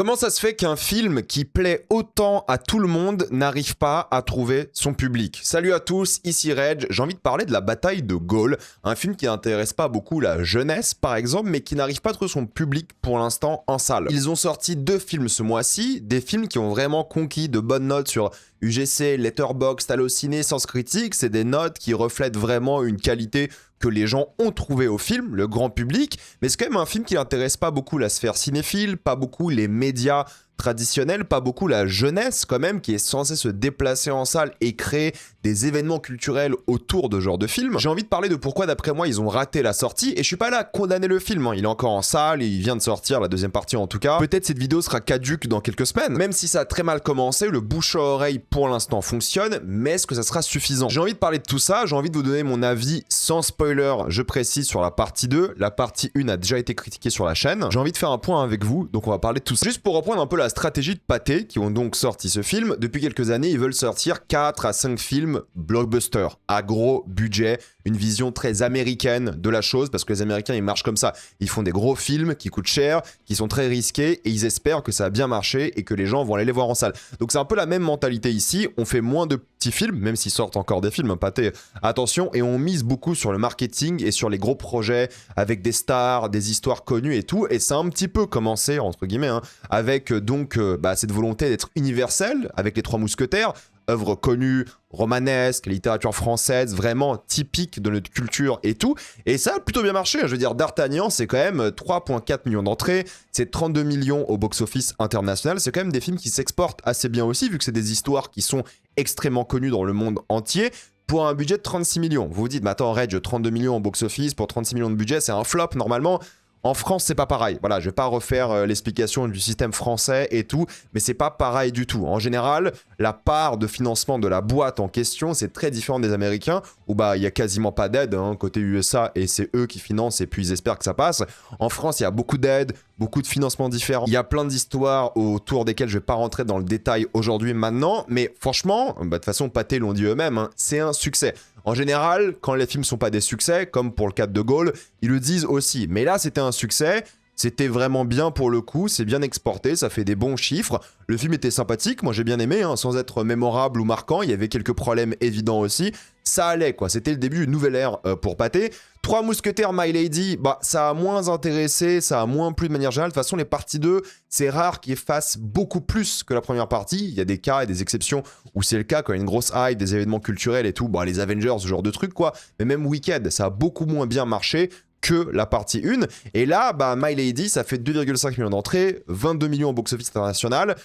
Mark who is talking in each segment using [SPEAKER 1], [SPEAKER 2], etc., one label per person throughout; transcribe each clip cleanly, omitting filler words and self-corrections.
[SPEAKER 1] Comment ça se fait qu'un film qui plaît autant à tout le monde n'arrive pas à trouver son public? Salut à tous, ici Reg, j'ai envie de parler de la bataille de Gaulle, un film qui n'intéresse pas beaucoup la jeunesse par exemple, mais qui n'arrive pas à trouver son public pour l'instant en salle. Ils ont sorti 2 films ce mois-ci, des films qui ont vraiment conquis de bonnes notes sur UGC, Letterboxd, Allociné, Sens Critique, c'est des notes qui reflètent vraiment une qualité que les gens ont trouvé au film, le grand public, mais c'est quand même un film qui n'intéresse pas beaucoup la sphère cinéphile, pas beaucoup les médias traditionnels, pas beaucoup la jeunesse quand même, qui est censée se déplacer en salle et créer des événements culturels autour de ce genre de film. J'ai envie de parler de pourquoi d'après moi ils ont raté la sortie, et je suis pas là à condamner le film, hein. Il est encore en salle, il vient de sortir, la deuxième partie en tout cas. Peut-être cette vidéo sera caduque dans quelques semaines, même si ça a très mal commencé, le bouche à oreille pour l'instant fonctionne, mais est-ce que ça sera suffisant? J'ai envie de parler de tout ça, j'ai envie de vous donner mon avis sans spoiler, je précise, sur la partie 2, la partie 1 a déjà été critiquée sur la chaîne, j'ai envie de faire un point avec vous, donc on va parler de tout ça. Juste pour reprendre un peu la stratégie de Pathé, qui ont donc sorti ce film, depuis quelques années ils veulent sortir 4 à 5 films blockbusters, à gros budget, une vision très américaine de la chose, parce que les Américains ils marchent comme ça, ils font des gros films qui coûtent cher, qui sont très risqués, et ils espèrent que ça va bien marcher et que les gens vont aller les voir en salle. Donc c'est un peu la même mentalité ici, on fait moins de petits films, même s'ils sortent encore des films, Pathé, attention, et on mise beaucoup sur le marketing et sur les gros projets, avec des stars, des histoires connues et tout, et ça a un petit peu commencé, entre guillemets, hein, avec donc cette volonté d'être universel, avec les 3 mousquetaires, œuvre connue, romanesque, littérature française, vraiment typique de notre culture et tout. Et ça a plutôt bien marché. Je veux dire, D'Artagnan, c'est quand même 3,4 millions d'entrées, c'est 32 millions au box-office international. C'est quand même des films qui s'exportent assez bien aussi, vu que c'est des histoires qui sont extrêmement connues dans le monde entier. Pour un budget de 36 millions. Vous vous dites, mais attends, Reg, 32 millions au box-office pour 36 millions de budget, c'est un flop normalement. En France, c'est pas pareil. Voilà, je vais pas refaire l'explication du système français et tout, mais c'est pas pareil du tout. En général, la part de financement de la boîte en question, c'est très différent des Américains, où il y a quasiment pas d'aide côté USA, et c'est eux qui financent, et puis ils espèrent que ça passe. En France, il y a beaucoup d'aides, beaucoup de financements différents. Il y a plein d'histoires autour desquelles je vais pas rentrer dans le détail aujourd'hui maintenant, mais franchement, de toute façon, Pathé l'ont dit eux-mêmes, c'est un succès. En général, quand les films sont pas des succès, comme pour le cas de Gaulle, ils le disent aussi. Mais là, c'était un succès, c'était vraiment bien pour le coup, c'est bien exporté, ça fait des bons chiffres. Le film était sympathique, moi j'ai bien aimé, sans être mémorable ou marquant, il y avait quelques problèmes évidents aussi. Ça allait quoi, c'était le début d'une nouvelle ère pour Pathé. 3 mousquetaires My Lady, ça a moins intéressé, ça a moins plu de manière générale. De toute façon, les parties 2, c'est rare qu'ils fassent beaucoup plus que la première partie. Il y a des cas et des exceptions où c'est le cas, quand il y a une grosse hype, des événements culturels et tout, les Avengers, ce genre de trucs quoi. Mais même Wicked, ça a beaucoup moins bien marché que la partie 1. Et là, My Lady, ça fait 2,5 millions d'entrées, 22 millions au box-office international.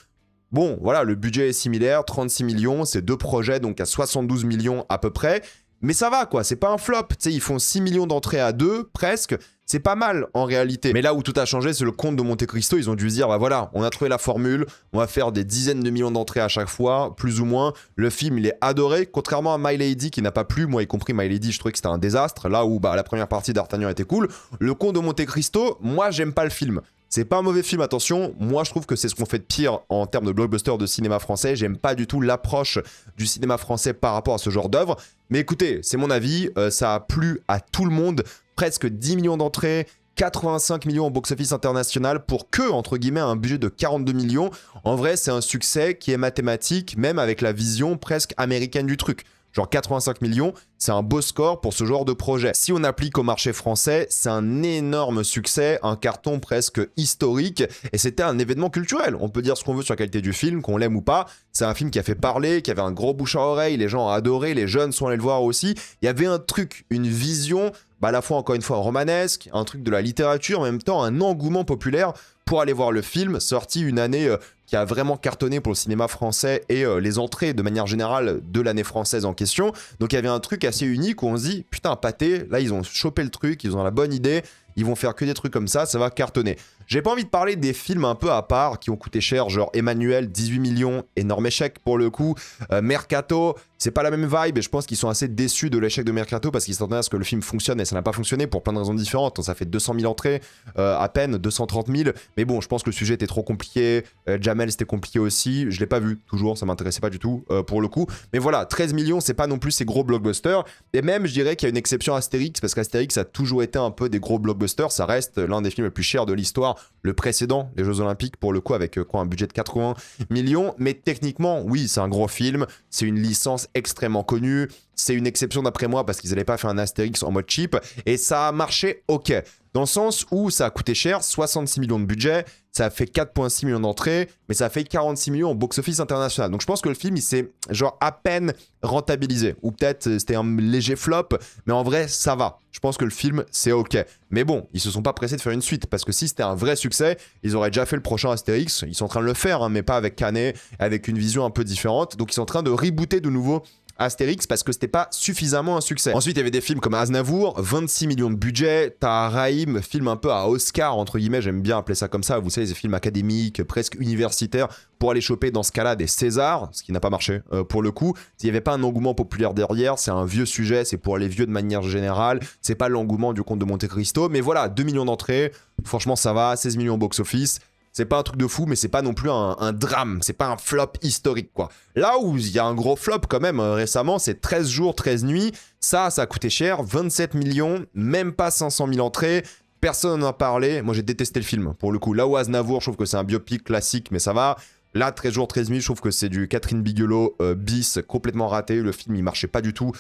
[SPEAKER 1] Bon, voilà, le budget est similaire, 36 millions, c'est 2 projets, donc à 72 millions à peu près. Mais ça va, quoi, c'est pas un flop. Tu sais, ils font 6 millions d'entrées à 2, presque. C'est pas mal, en réalité. Mais là où tout a changé, c'est le Comte de Monte Cristo. Ils ont dû se dire, voilà, on a trouvé la formule, on va faire des dizaines de millions d'entrées à chaque fois, plus ou moins. Le film, il est adoré, contrairement à My Lady, qui n'a pas plu. Moi, y compris My Lady, je trouvais que c'était un désastre. Là où, la première partie d'Artagnan était cool. Le Comte de Monte Cristo, moi, j'aime pas le film. C'est pas un mauvais film, attention, moi je trouve que c'est ce qu'on fait de pire en termes de blockbuster de cinéma français, j'aime pas du tout l'approche du cinéma français par rapport à ce genre d'œuvre, mais écoutez, c'est mon avis, ça a plu à tout le monde, presque 10 millions d'entrées, 85 millions au box-office international pour que, entre guillemets, un budget de 42 millions, en vrai c'est un succès qui est mathématique, même avec la vision presque américaine du truc. Genre 85 millions, c'est un beau score pour ce genre de projet. Si on applique au marché français, c'est un énorme succès, un carton presque historique, et c'était un événement culturel. On peut dire ce qu'on veut sur la qualité du film, qu'on l'aime ou pas. C'est un film qui a fait parler, qui avait un gros bouche à oreille, les gens ont adoré, les jeunes sont allés le voir aussi. Il y avait un truc, une vision, à la fois encore une fois romanesque, un truc de la littérature, en même temps un engouement populaire pour aller voir le film, sorti une année qui a vraiment cartonné pour le cinéma français et les entrées de manière générale de l'année française en question. Donc il y avait un truc assez unique où on se dit, putain, Pathé, là ils ont chopé le truc, ils ont la bonne idée, ils vont faire que des trucs comme ça va cartonner. J'ai pas envie de parler des films un peu à part qui ont coûté cher, genre Emmanuel, 18 millions, énorme échec pour le coup. Mercato, c'est pas la même vibe et je pense qu'ils sont assez déçus de l'échec de Mercato parce qu'ils s'attendaient à ce que le film fonctionne et ça n'a pas fonctionné pour plein de raisons différentes. Ça fait 200 000 entrées, à peine 230 000. Mais bon, je pense que le sujet était trop compliqué. Jamel, c'était compliqué aussi. Je l'ai pas vu, toujours, ça m'intéressait pas du tout pour le coup. Mais voilà, 13 millions, c'est pas non plus ces gros blockbusters. Et même, je dirais qu'il y a une exception Astérix parce qu'Astérix a toujours été un peu des gros blockbusters. Ça reste l'un des films les plus chers de l'histoire voir le précédent, les Jeux Olympiques, pour le coup, avec un budget de 80 millions. Mais techniquement, oui, c'est un gros film, c'est une licence extrêmement connue, c'est une exception d'après moi parce qu'ils n'avaient pas fait un Astérix en mode cheap, et ça a marché ok. Dans le sens où ça a coûté cher, 66 millions de budget, ça a fait 4,6 millions d'entrées, mais ça a fait 46 millions au box-office international. Donc je pense que le film, il s'est genre à peine rentabilisé. Ou peut-être c'était un léger flop, mais en vrai, ça va. Je pense que le film, c'est ok. Mais bon, ils se sont pas pressés de faire une suite, parce que si c'était un vrai succès, ils auraient déjà fait le prochain Astérix. Ils sont en train de le faire, hein, mais pas avec Canet, avec une vision un peu différente. Donc ils sont en train de rebooter de nouveau Astérix parce que c'était pas suffisamment un succès. Ensuite, il y avait des films comme Aznavour, 26 millions de budget. T'as Raïm, film un peu à Oscar, entre guillemets, j'aime bien appeler ça comme ça. Vous savez, ces films académiques, presque universitaires, pour aller choper dans ce cas-là des Césars, ce qui n'a pas marché pour le coup. S'il n'y avait pas un engouement populaire derrière, c'est un vieux sujet, c'est pour les vieux de manière générale. C'est pas l'engouement du Comte de Monte Cristo, mais voilà, 2 millions d'entrées. Franchement, ça va, 16 millions au box-office. C'est pas un truc de fou, mais c'est pas non plus un drame. C'est pas un flop historique, quoi. Là où il y a un gros flop, quand même, récemment, c'est 13 jours, 13 nuits. Ça a coûté cher. 27 millions, même pas 500 000 entrées. Personne n'en a parlé. Moi, j'ai détesté le film, pour le coup. Là où Aznavour, je trouve que c'est un biopic classique, mais ça va. Là, 13 jours, 13 nuits, je trouve que c'est du Catherine Bigelow bis, complètement raté. Le film, il marchait pas du tout,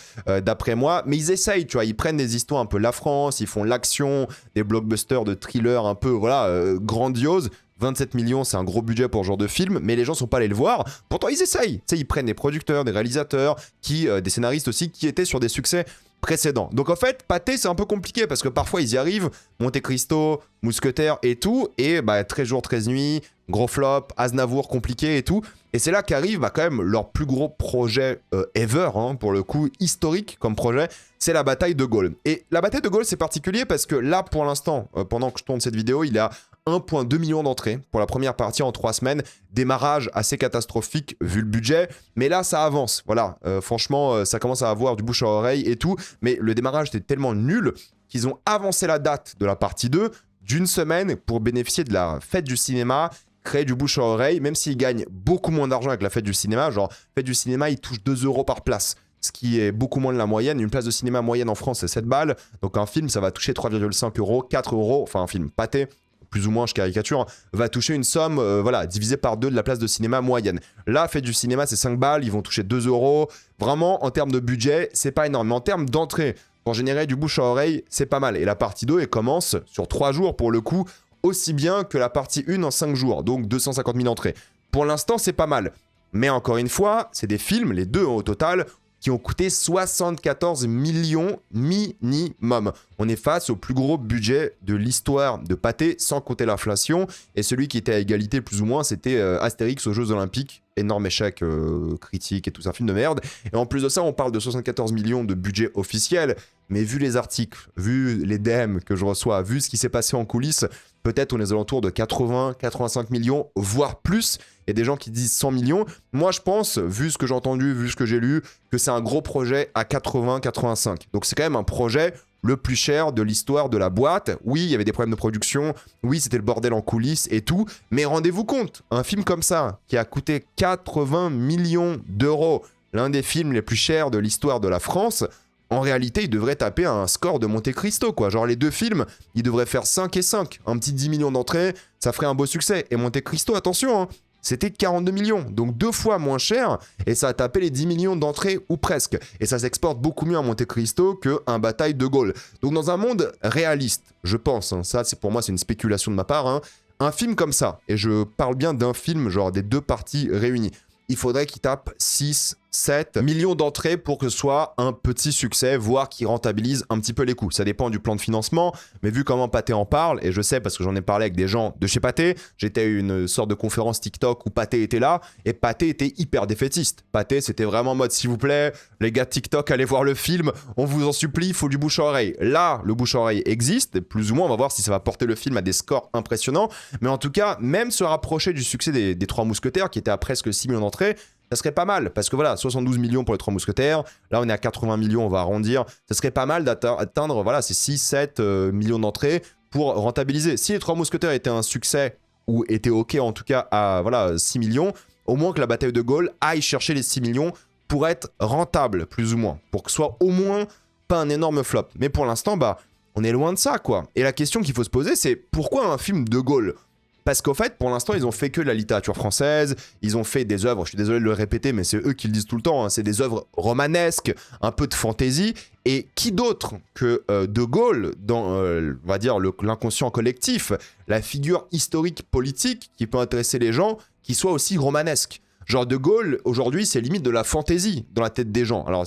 [SPEAKER 1] d'après moi. Mais ils essayent, tu vois. Ils prennent des histoires un peu La France, ils font l'action, des blockbusters de thriller un peu, voilà, grandioses. 27 millions, c'est un gros budget pour ce genre de film, mais les gens sont pas allés le voir. Pourtant, ils essayent. Tu sais, ils prennent des producteurs, des réalisateurs, des scénaristes aussi, qui étaient sur des succès précédents. Donc en fait, Pathé, c'est un peu compliqué parce que parfois ils y arrivent. Monte Cristo, Mousquetaire et tout. Et 13 jours, 13 nuits, gros flop, Aznavour compliqué et tout. Et c'est là qu'arrive quand même leur plus gros projet ever, hein, pour le coup, historique comme projet, c'est la bataille de Gaulle. Et la bataille de Gaulle, c'est particulier parce que là, pour l'instant, pendant que je tourne cette vidéo, il y a 1,2 million d'entrées pour la première partie en 3 semaines. Démarrage assez catastrophique vu le budget. Mais là, ça avance. Voilà, franchement, ça commence à avoir du bouche à oreille et tout. Mais le démarrage était tellement nul qu'ils ont avancé la date de la partie 2 d'une semaine pour bénéficier de la fête du cinéma, créer du bouche à oreille, même s'ils gagnent beaucoup moins d'argent avec la fête du cinéma. Genre, fête du cinéma, ils touchent 2 € par place, ce qui est beaucoup moins de la moyenne. Une place de cinéma moyenne en France, c'est 7 balles. Donc un film, ça va toucher 3,5 €, 4 €. Enfin, un film pâté, plus ou moins, je caricature, hein, va toucher une somme, voilà, divisée par 2 de la place de cinéma moyenne. Là, fête du cinéma, c'est 5 balles, ils vont toucher 2 €. Vraiment, en termes de budget, c'est pas énorme. Mais en termes d'entrée, pour générer du bouche à oreille, c'est pas mal. Et la partie 2, elle commence sur 3 jours pour le coup, aussi bien que la partie 1 en 5 jours, donc 250 000 entrées. Pour l'instant, c'est pas mal. Mais encore une fois, c'est des films, les deux au total, qui ont coûté 74 millions minimum. On est face au plus gros budget de l'histoire de Pathé, sans compter l'inflation. Et celui qui était à égalité plus ou moins, c'était Astérix aux Jeux Olympiques. Énorme échec critique et tout ça, film de merde. Et en plus de ça, on parle de 74 millions de budget officiel. Mais vu les articles, vu les DM que je reçois, vu ce qui s'est passé en coulisses, peut-être on est aux alentours de 80, 85 millions, voire plus. Il y a des gens qui disent 100 millions. Moi, je pense, vu ce que j'ai entendu, vu ce que j'ai lu, que c'est un gros projet à 80, 85. Donc c'est quand même un projet le plus cher de l'histoire de la boîte. Oui, il y avait des problèmes de production. Oui, c'était le bordel en coulisses et tout. Mais rendez-vous compte, un film comme ça, qui a coûté 80 millions d'euros, l'un des films les plus chers de l'histoire de la France, en réalité, il devrait taper un score de Monte Cristo, quoi. Genre, les deux films, ils devraient faire 5 et 5. Un petit 10 millions d'entrées, ça ferait un beau succès. Et Monte Cristo, attention, hein, c'était 42 millions, donc 2 fois moins cher, et ça a tapé les 10 millions d'entrées ou presque. Et ça s'exporte beaucoup mieux à Monte Cristo qu'un bataille de Gaulle. Donc dans un monde réaliste, je pense, hein, ça c'est pour moi c'est une spéculation de ma part, hein, un film comme ça, et je parle bien d'un film genre des deux parties réunies, il faudrait qu'il tape 6, 7 millions d'entrées pour que ce soit un petit succès, voire qu'il rentabilise un petit peu les coûts. Ça dépend du plan de financement, mais vu comment Pathé en parle, et je sais parce que j'en ai parlé avec des gens de chez Pathé, j'étais à une sorte de conférence TikTok où Pathé était là, et Pathé était hyper défaitiste. Pathé, c'était vraiment en mode, s'il vous plaît, les gars de TikTok, allez voir le film, on vous en supplie, il faut du bouche à oreille. Là, le bouche à oreille existe, plus ou moins, on va voir si ça va porter le film à des scores impressionnants, mais en tout cas, même se rapprocher du succès des Trois Mousquetaires, qui était à presque 6 millions d'entrées, ça serait pas mal, parce que voilà, 72 millions pour les Trois Mousquetaires, là on est à 80 millions, on va arrondir, ça serait pas mal d'atteindre voilà, ces 6-7 millions d'entrées pour rentabiliser. Si les Trois Mousquetaires étaient un succès, ou étaient ok en tout cas à voilà, 6 millions, au moins que la bataille de Gaulle aille chercher les 6 millions pour être rentable, plus ou moins, pour que ce soit au moins pas un énorme flop. Mais pour l'instant, bah, On est loin de ça, quoi. Et la question qu'il faut se poser, c'est pourquoi un film de Gaulle ? Parce qu'en fait, pour l'instant, ils ont fait que de la littérature française, ils ont fait des œuvres, je suis désolé de le répéter, mais c'est eux qui le disent tout le temps, hein, c'est des œuvres romanesques, un peu de fantaisie, et qui d'autre que De Gaulle, dans, on va dire, l'inconscient collectif, la figure historique politique qui peut intéresser les gens, qui soit aussi romanesque. Genre De Gaulle, aujourd'hui, c'est limite de la fantaisie dans la tête des gens. Alors,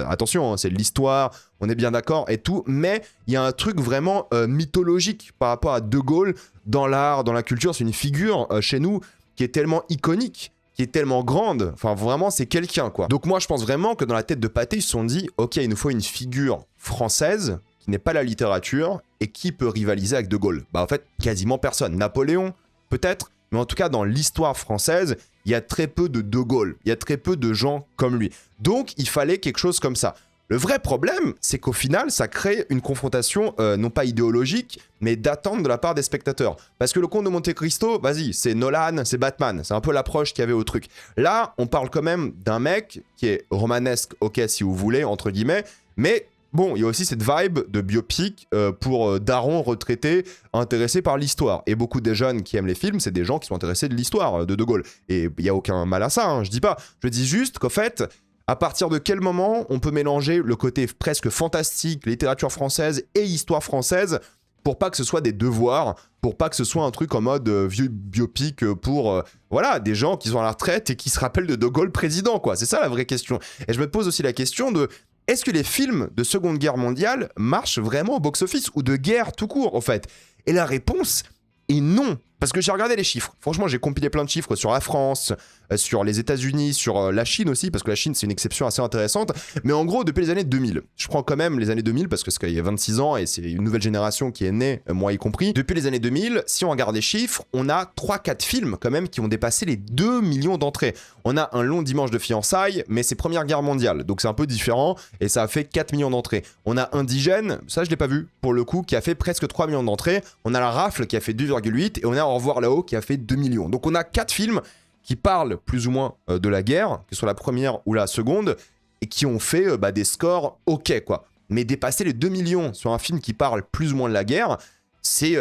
[SPEAKER 1] attention, hein, c'est de l'histoire, on est bien d'accord et tout, mais il y a un truc vraiment mythologique par rapport à De Gaulle dans l'art, dans la culture. C'est une figure chez nous qui est tellement iconique, qui est tellement grande. Enfin, vraiment, c'est quelqu'un, quoi. Donc moi, je pense vraiment que dans la tête de Pathé, ils se sont dit, ok, il nous faut une figure française qui n'est pas la littérature et qui peut rivaliser avec De Gaulle. Bah, en fait, quasiment personne. Napoléon, peut-être, mais en tout cas, dans l'histoire française, il y a très peu de Gaulle, il y a très peu de gens comme lui. Donc, il fallait quelque chose comme ça. Le vrai problème, c'est qu'au final, ça crée une confrontation, non pas idéologique, mais d'attente de la part des spectateurs. Parce que le Comte de Monte-Cristo, vas-y, c'est Nolan, c'est Batman, c'est un peu l'approche qu'il y avait au truc. Là, on parle quand même d'un mec qui est romanesque, ok, si vous voulez, entre guillemets, mais... Bon, il y a aussi cette vibe de biopic pour darons retraités intéressés par l'histoire. Et beaucoup des jeunes qui aiment les films, c'est des gens qui sont intéressés de l'histoire de Gaulle. Et il n'y a aucun mal à ça, hein, je dis pas. Je dis juste qu'en fait, à partir de quel moment on peut mélanger le côté presque fantastique, littérature française et histoire française, pour pas que ce soit des devoirs, pour pas que ce soit un truc en mode vieux biopic pour voilà, des gens qui sont à la retraite et qui se rappellent de Gaulle président, quoi. C'est ça la vraie question. Et je me pose aussi la question de... Est-ce que les films de Seconde Guerre mondiale marchent vraiment au box-office ou de guerre tout court, en fait? Et la réponse est non. Parce que j'ai regardé les chiffres. Franchement, j'ai compilé plein de chiffres sur la France, sur les États-Unis, sur la Chine aussi, parce que la Chine, c'est une exception assez intéressante. Mais en gros, depuis les années 2000, je prends quand même les années 2000, parce que c'est qu'il y a 26 ans, et c'est une nouvelle génération qui est née, moi y compris. Depuis les années 2000, si on regarde les chiffres, on a 3-4 films quand même qui ont dépassé les 2 millions d'entrées. On a Un long dimanche de fiançailles, mais c'est Première Guerre mondiale, donc c'est un peu différent, et ça a fait 4 millions d'entrées. On a Indigène, ça je l'ai pas vu, pour le coup, qui a fait presque 3 millions d'entrées. On a La Rafle qui a fait 2,8, et on a Au revoir là-haut qui a fait 2 millions. Donc on a 4 films qui parlent plus ou moins de la guerre, que ce soit la première ou la seconde, et qui ont fait des scores ok, quoi. Mais dépasser les 2 millions sur un film qui parle plus ou moins de la guerre, c'est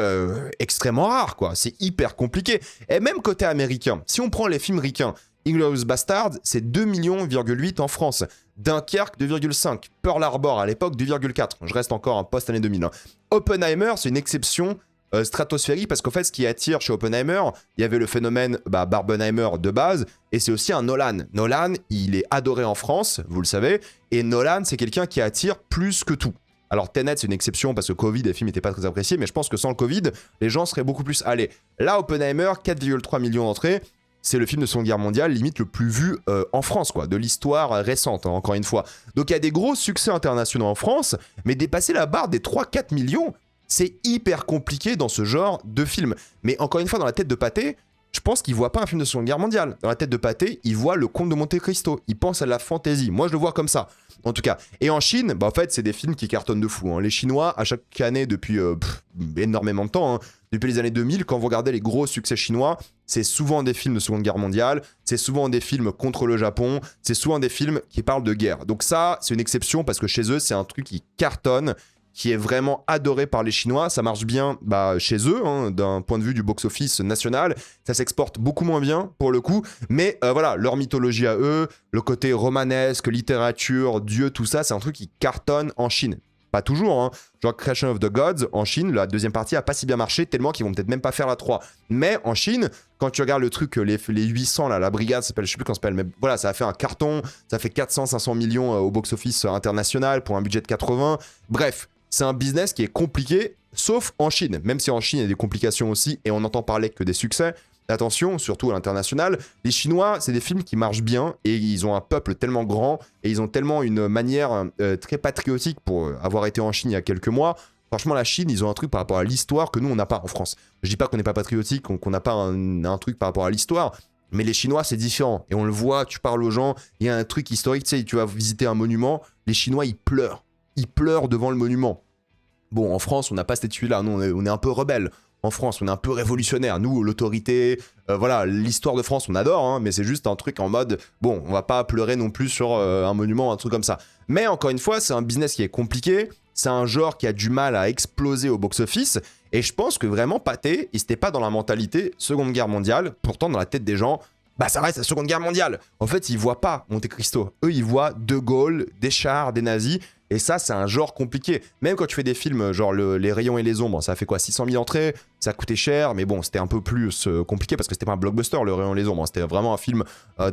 [SPEAKER 1] extrêmement rare, quoi. C'est hyper compliqué. Et même côté américain, si on prend les films ricains, Inglourious Basterds, c'est 2,8 millions en France. Dunkerque, 2,5. Pearl Harbor, à l'époque, 2,4. Je reste encore un post-année 2000. Hein. Oppenheimer, c'est une exception stratosphérique, parce qu'en fait, ce qui attire chez Oppenheimer, il y avait le phénomène Barbenheimer de base, et c'est aussi un Nolan. Nolan, il est adoré en France, vous le savez, et Nolan, c'est quelqu'un qui attire plus que tout. Alors Tenet, c'est une exception parce que Covid, les films n'étaient pas très appréciés, mais je pense que sans le Covid, les gens seraient beaucoup plus allés. Là, Oppenheimer, 4,3 millions d'entrées, c'est le film de Seconde Guerre mondiale limite le plus vu en France, quoi, de l'histoire récente, hein, encore une fois. Donc il y a des gros succès internationaux en France, mais dépasser la barre des 3-4 millions, c'est hyper compliqué dans ce genre de film. Mais encore une fois, dans la tête de Pathé, je pense qu'il voit pas un film de Seconde Guerre mondiale. Dans la tête de Pathé, il voit le Comte de Monte-Cristo. Il pense à la fantaisie. Moi, je le vois comme ça, en tout cas. Et en Chine, en fait, c'est des films qui cartonnent de fou. Hein. Les Chinois, à chaque année, depuis énormément de temps, hein, depuis les années 2000, quand vous regardez les gros succès chinois, c'est souvent des films de Seconde Guerre mondiale, c'est souvent des films contre le Japon, c'est souvent des films qui parlent de guerre. Donc ça, c'est une exception parce que chez eux, c'est un truc qui cartonne, qui est vraiment adoré par les Chinois. Ça marche bien chez eux, hein, d'un point de vue du box-office national. Ça s'exporte beaucoup moins bien, pour le coup. Mais voilà, leur mythologie à eux, le côté romanesque, littérature, dieu, tout ça, c'est un truc qui cartonne en Chine. Pas toujours, hein. Genre Creation of the Gods, en Chine, la deuxième partie a pas si bien marché, tellement qu'ils vont peut-être même pas faire la 3. Mais en Chine, quand tu regardes le truc, les 800, là, la brigade, ça s'appelle, je sais plus comment ça s'appelle, mais voilà, ça a fait un carton, ça fait 400-500 millions au box-office international pour un budget de 80. Bref, c'est un business qui est compliqué, sauf en Chine. Même si en Chine, il y a des complications aussi, et on n'entend parler que des succès. Attention, surtout à l'international, les Chinois, c'est des films qui marchent bien, et ils ont un peuple tellement grand, et ils ont tellement une manière très patriotique pour avoir été en Chine il y a quelques mois. Franchement, la Chine, ils ont un truc par rapport à l'histoire que nous, on n'a pas en France. Je dis pas qu'on n'est pas patriotique, qu'on n'a pas un truc par rapport à l'histoire, mais les Chinois, c'est différent. Et on le voit, tu parles aux gens, il y a un truc historique, tu sais, tu vas visiter un monument, les Chinois, ils pleurent. Ils pleurent devant le monument. Bon, en France, on n'a pas cette attitude-là, nous, on est un peu rebelles. en France. On est un peu révolutionnaire. Nous, l'autorité, voilà, l'histoire de France, on adore, hein, mais c'est juste un truc en mode, bon, on va pas pleurer non plus sur un monument, un truc comme ça. Mais encore une fois, c'est un business qui est compliqué. C'est un genre qui a du mal à exploser au box-office. Et je pense que vraiment, Pathé, il n'était pas dans la mentalité Seconde Guerre mondiale. Pourtant, dans la tête des gens, bah ça reste la Seconde Guerre mondiale. En fait, ils voient pas Monte Cristo. Eux, ils voient De Gaulle, des chars, des nazis. Et ça, c'est un genre compliqué. Même quand tu fais des films genre Les Rayons et les Ombres, ça a fait quoi, 600 000 entrées, ça a coûté cher, mais bon, c'était un peu plus compliqué parce que c'était pas un blockbuster, Le Rayon et les Ombres. Hein. C'était vraiment un film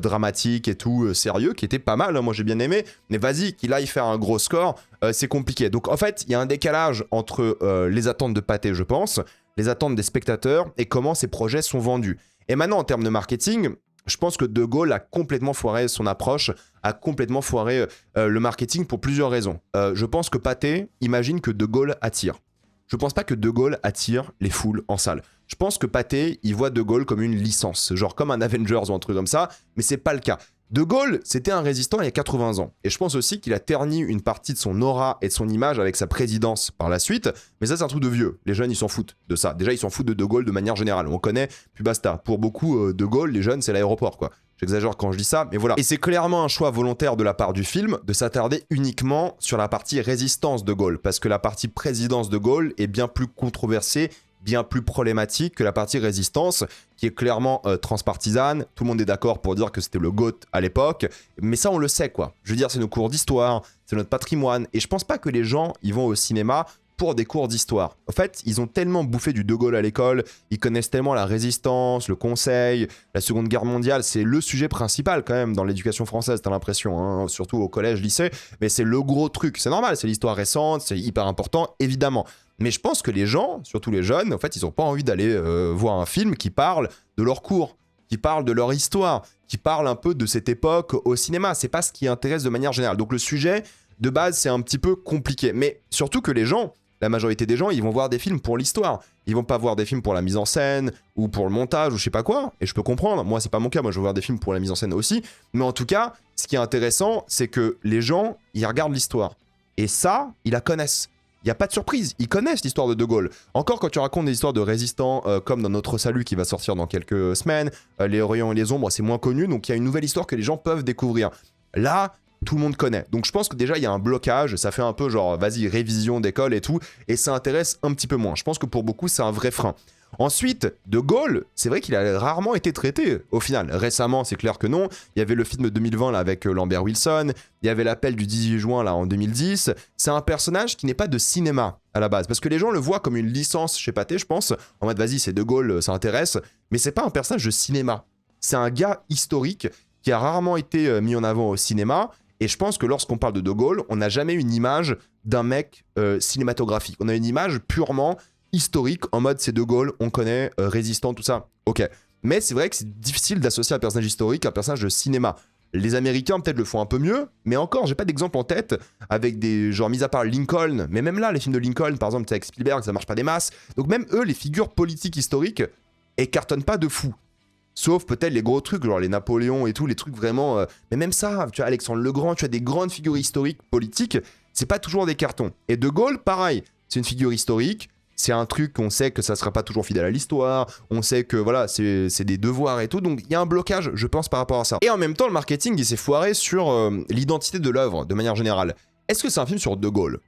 [SPEAKER 1] dramatique et tout, sérieux, qui était pas mal. Hein. Moi, j'ai bien aimé. Mais vas-y, qu'il aille faire un gros score, c'est compliqué. Donc, en fait, il y a un décalage entre les attentes de Pathé, je pense, les attentes des spectateurs et comment ces projets sont vendus. Et maintenant, en termes de marketing, je pense que De Gaulle a complètement foiré son approche, a complètement foiré le marketing pour plusieurs raisons. Je pense que Pathé imagine que De Gaulle attire. Je pense pas que De Gaulle attire les foules en salle. Je pense que Pathé, il voit De Gaulle comme une licence, genre comme un Avengers ou un truc comme ça, mais c'est pas le cas. De Gaulle, c'était un résistant il y a 80 ans. Et je pense aussi qu'il a terni une partie de son aura et de son image avec sa présidence par la suite. Mais ça, c'est un truc de vieux. Les jeunes, ils s'en foutent de ça. Déjà, ils s'en foutent de Gaulle de manière générale. On connaît, puis basta. Pour beaucoup, De Gaulle, les jeunes, c'est l'aéroport, quoi. J'exagère quand je dis ça, mais voilà. Et c'est clairement un choix volontaire de la part du film de s'attarder uniquement sur la partie résistance de Gaulle. Parce que la partie présidence de Gaulle est bien plus controversée, bien plus problématique que la partie résistance, qui est clairement transpartisane. Tout le monde est d'accord pour dire que c'était le GOAT à l'époque, mais ça on le sait quoi. Je veux dire, c'est nos cours d'histoire, c'est notre patrimoine, et je pense pas que les gens ils vont au cinéma pour des cours d'histoire. En fait, ils ont tellement bouffé du De Gaulle à l'école, ils connaissent tellement la résistance, le conseil, la Seconde Guerre mondiale, c'est le sujet principal quand même dans l'éducation française, t'as l'impression, hein, surtout au collège, lycée, mais c'est le gros truc, c'est normal, c'est l'histoire récente, c'est hyper important, évidemment. Mais je pense que les gens, surtout les jeunes, en fait, ils n'ont pas envie d'aller voir un film qui parle de leur cours, qui parle de leur histoire, qui parle un peu de cette époque au cinéma. C'est pas ce qui intéresse de manière générale. Donc le sujet, de base, c'est un petit peu compliqué. Mais surtout que les gens, la majorité des gens, ils vont voir des films pour l'histoire. Ils vont pas voir des films pour la mise en scène, ou pour le montage, ou je sais pas quoi. Et je peux comprendre. Moi, c'est pas mon cas. Moi, je veux voir des films pour la mise en scène aussi. Mais en tout cas, ce qui est intéressant, c'est que les gens, ils regardent l'histoire. Et ça, ils la connaissent. Il n'y a pas de surprise, ils connaissent l'histoire de De Gaulle. Encore quand tu racontes des histoires de résistants comme dans Notre Salut qui va sortir dans quelques semaines, Les Rayons et les Ombres, c'est moins connu, donc il y a une nouvelle histoire que les gens peuvent découvrir. Là, tout le monde connaît. Donc je pense que déjà il y a un blocage, ça fait un peu genre vas-y révision d'école et tout, et ça intéresse un petit peu moins. Je pense que pour beaucoup c'est un vrai frein. Ensuite, De Gaulle, c'est vrai qu'il a rarement été traité, au final. Récemment, c'est clair que non. Il y avait le film de 2020 là, avec Lambert Wilson. Il y avait l'appel du 18 juin là, en 2010. C'est un personnage qui n'est pas de cinéma à la base. Parce que les gens le voient comme une licence chez Pathé, je pense. En mode, vas-y, c'est De Gaulle, ça intéresse. Mais c'est pas un personnage de cinéma. C'est un gars historique qui a rarement été mis en avant au cinéma. Et je pense que lorsqu'on parle de Gaulle, on n'a jamais une image d'un mec cinématographique. On a une image purement historique, en mode c'est De Gaulle, on connaît, résistant, tout ça. Ok. Mais c'est vrai que c'est difficile d'associer un personnage historique à un personnage de cinéma. Les Américains peut-être le font un peu mieux, mais encore, j'ai pas d'exemple en tête avec des genre mis à part Lincoln, mais même là, les films de Lincoln, par exemple, avec Spielberg, ça marche pas des masses. Donc même eux, les figures politiques historiques, elles cartonnent pas de fou. Sauf peut-être les gros trucs, genre les Napoléons et tout, les trucs vraiment... Mais même ça, tu vois, Alexandre le Grand, tu as des grandes figures historiques, politiques, c'est pas toujours des cartons. Et De Gaulle, pareil, c'est une figure historique, c'est un truc qu'on sait que ça sera pas toujours fidèle à l'histoire, on sait que voilà, c'est des devoirs et tout, donc il y a un blocage, je pense, par rapport à ça. Et en même temps, le marketing, il s'est foiré sur l'identité de l'œuvre, de manière générale. Est-ce que c'est un film sur De Gaulle ?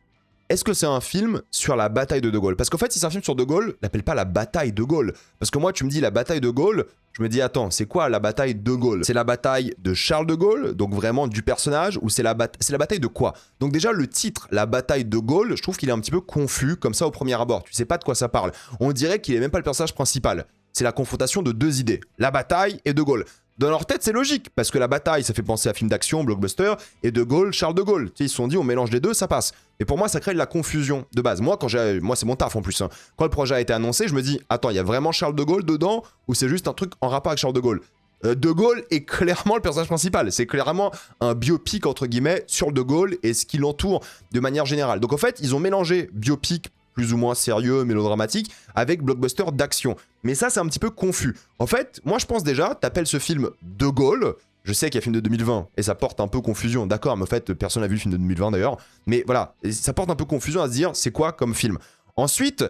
[SPEAKER 1] Est-ce que c'est un film sur la bataille de Gaulle ? Parce qu'en fait, si c'est un film sur De Gaulle, l'appelle pas la bataille de Gaulle. Parce que moi, tu me dis la bataille de Gaulle, je me dis, attends, c'est quoi la bataille de Gaulle ? C'est la bataille de Charles de Gaulle, donc vraiment du personnage, ou c'est la bataille de quoi ? Donc déjà, le titre, la bataille de Gaulle, je trouve qu'il est un petit peu confus, comme ça, au premier abord. Tu sais pas de quoi ça parle. On dirait qu'il est même pas le personnage principal. C'est la confrontation de deux idées, la bataille et De Gaulle. Dans leur tête, c'est logique, parce que la bataille, ça fait penser à film d'action, blockbuster, et De Gaulle, Charles de Gaulle. Tu sais, ils se sont dit, on mélange les deux, ça passe. Mais pour moi, ça crée de la confusion de base. Moi, c'est mon taf en plus. Hein. Quand le projet a été annoncé, je me dis, attends, il y a vraiment Charles de Gaulle dedans, ou c'est juste un truc en rapport avec Charles de Gaulle ? De Gaulle est clairement le personnage principal. C'est clairement un biopic, entre guillemets, sur De Gaulle et ce qui l'entoure de manière générale. Donc en fait, ils ont mélangé biopic plus ou moins sérieux, mélodramatique, avec blockbuster d'action. Mais ça, c'est un petit peu confus. En fait, moi, je pense déjà, t'appelles ce film De Gaulle. Je sais qu'il y a un film de 2020, et ça porte un peu confusion. D'accord, mais en fait, personne n'a vu le film de 2020 d'ailleurs. Mais voilà, ça porte un peu confusion à se dire, c'est quoi comme film ? Ensuite,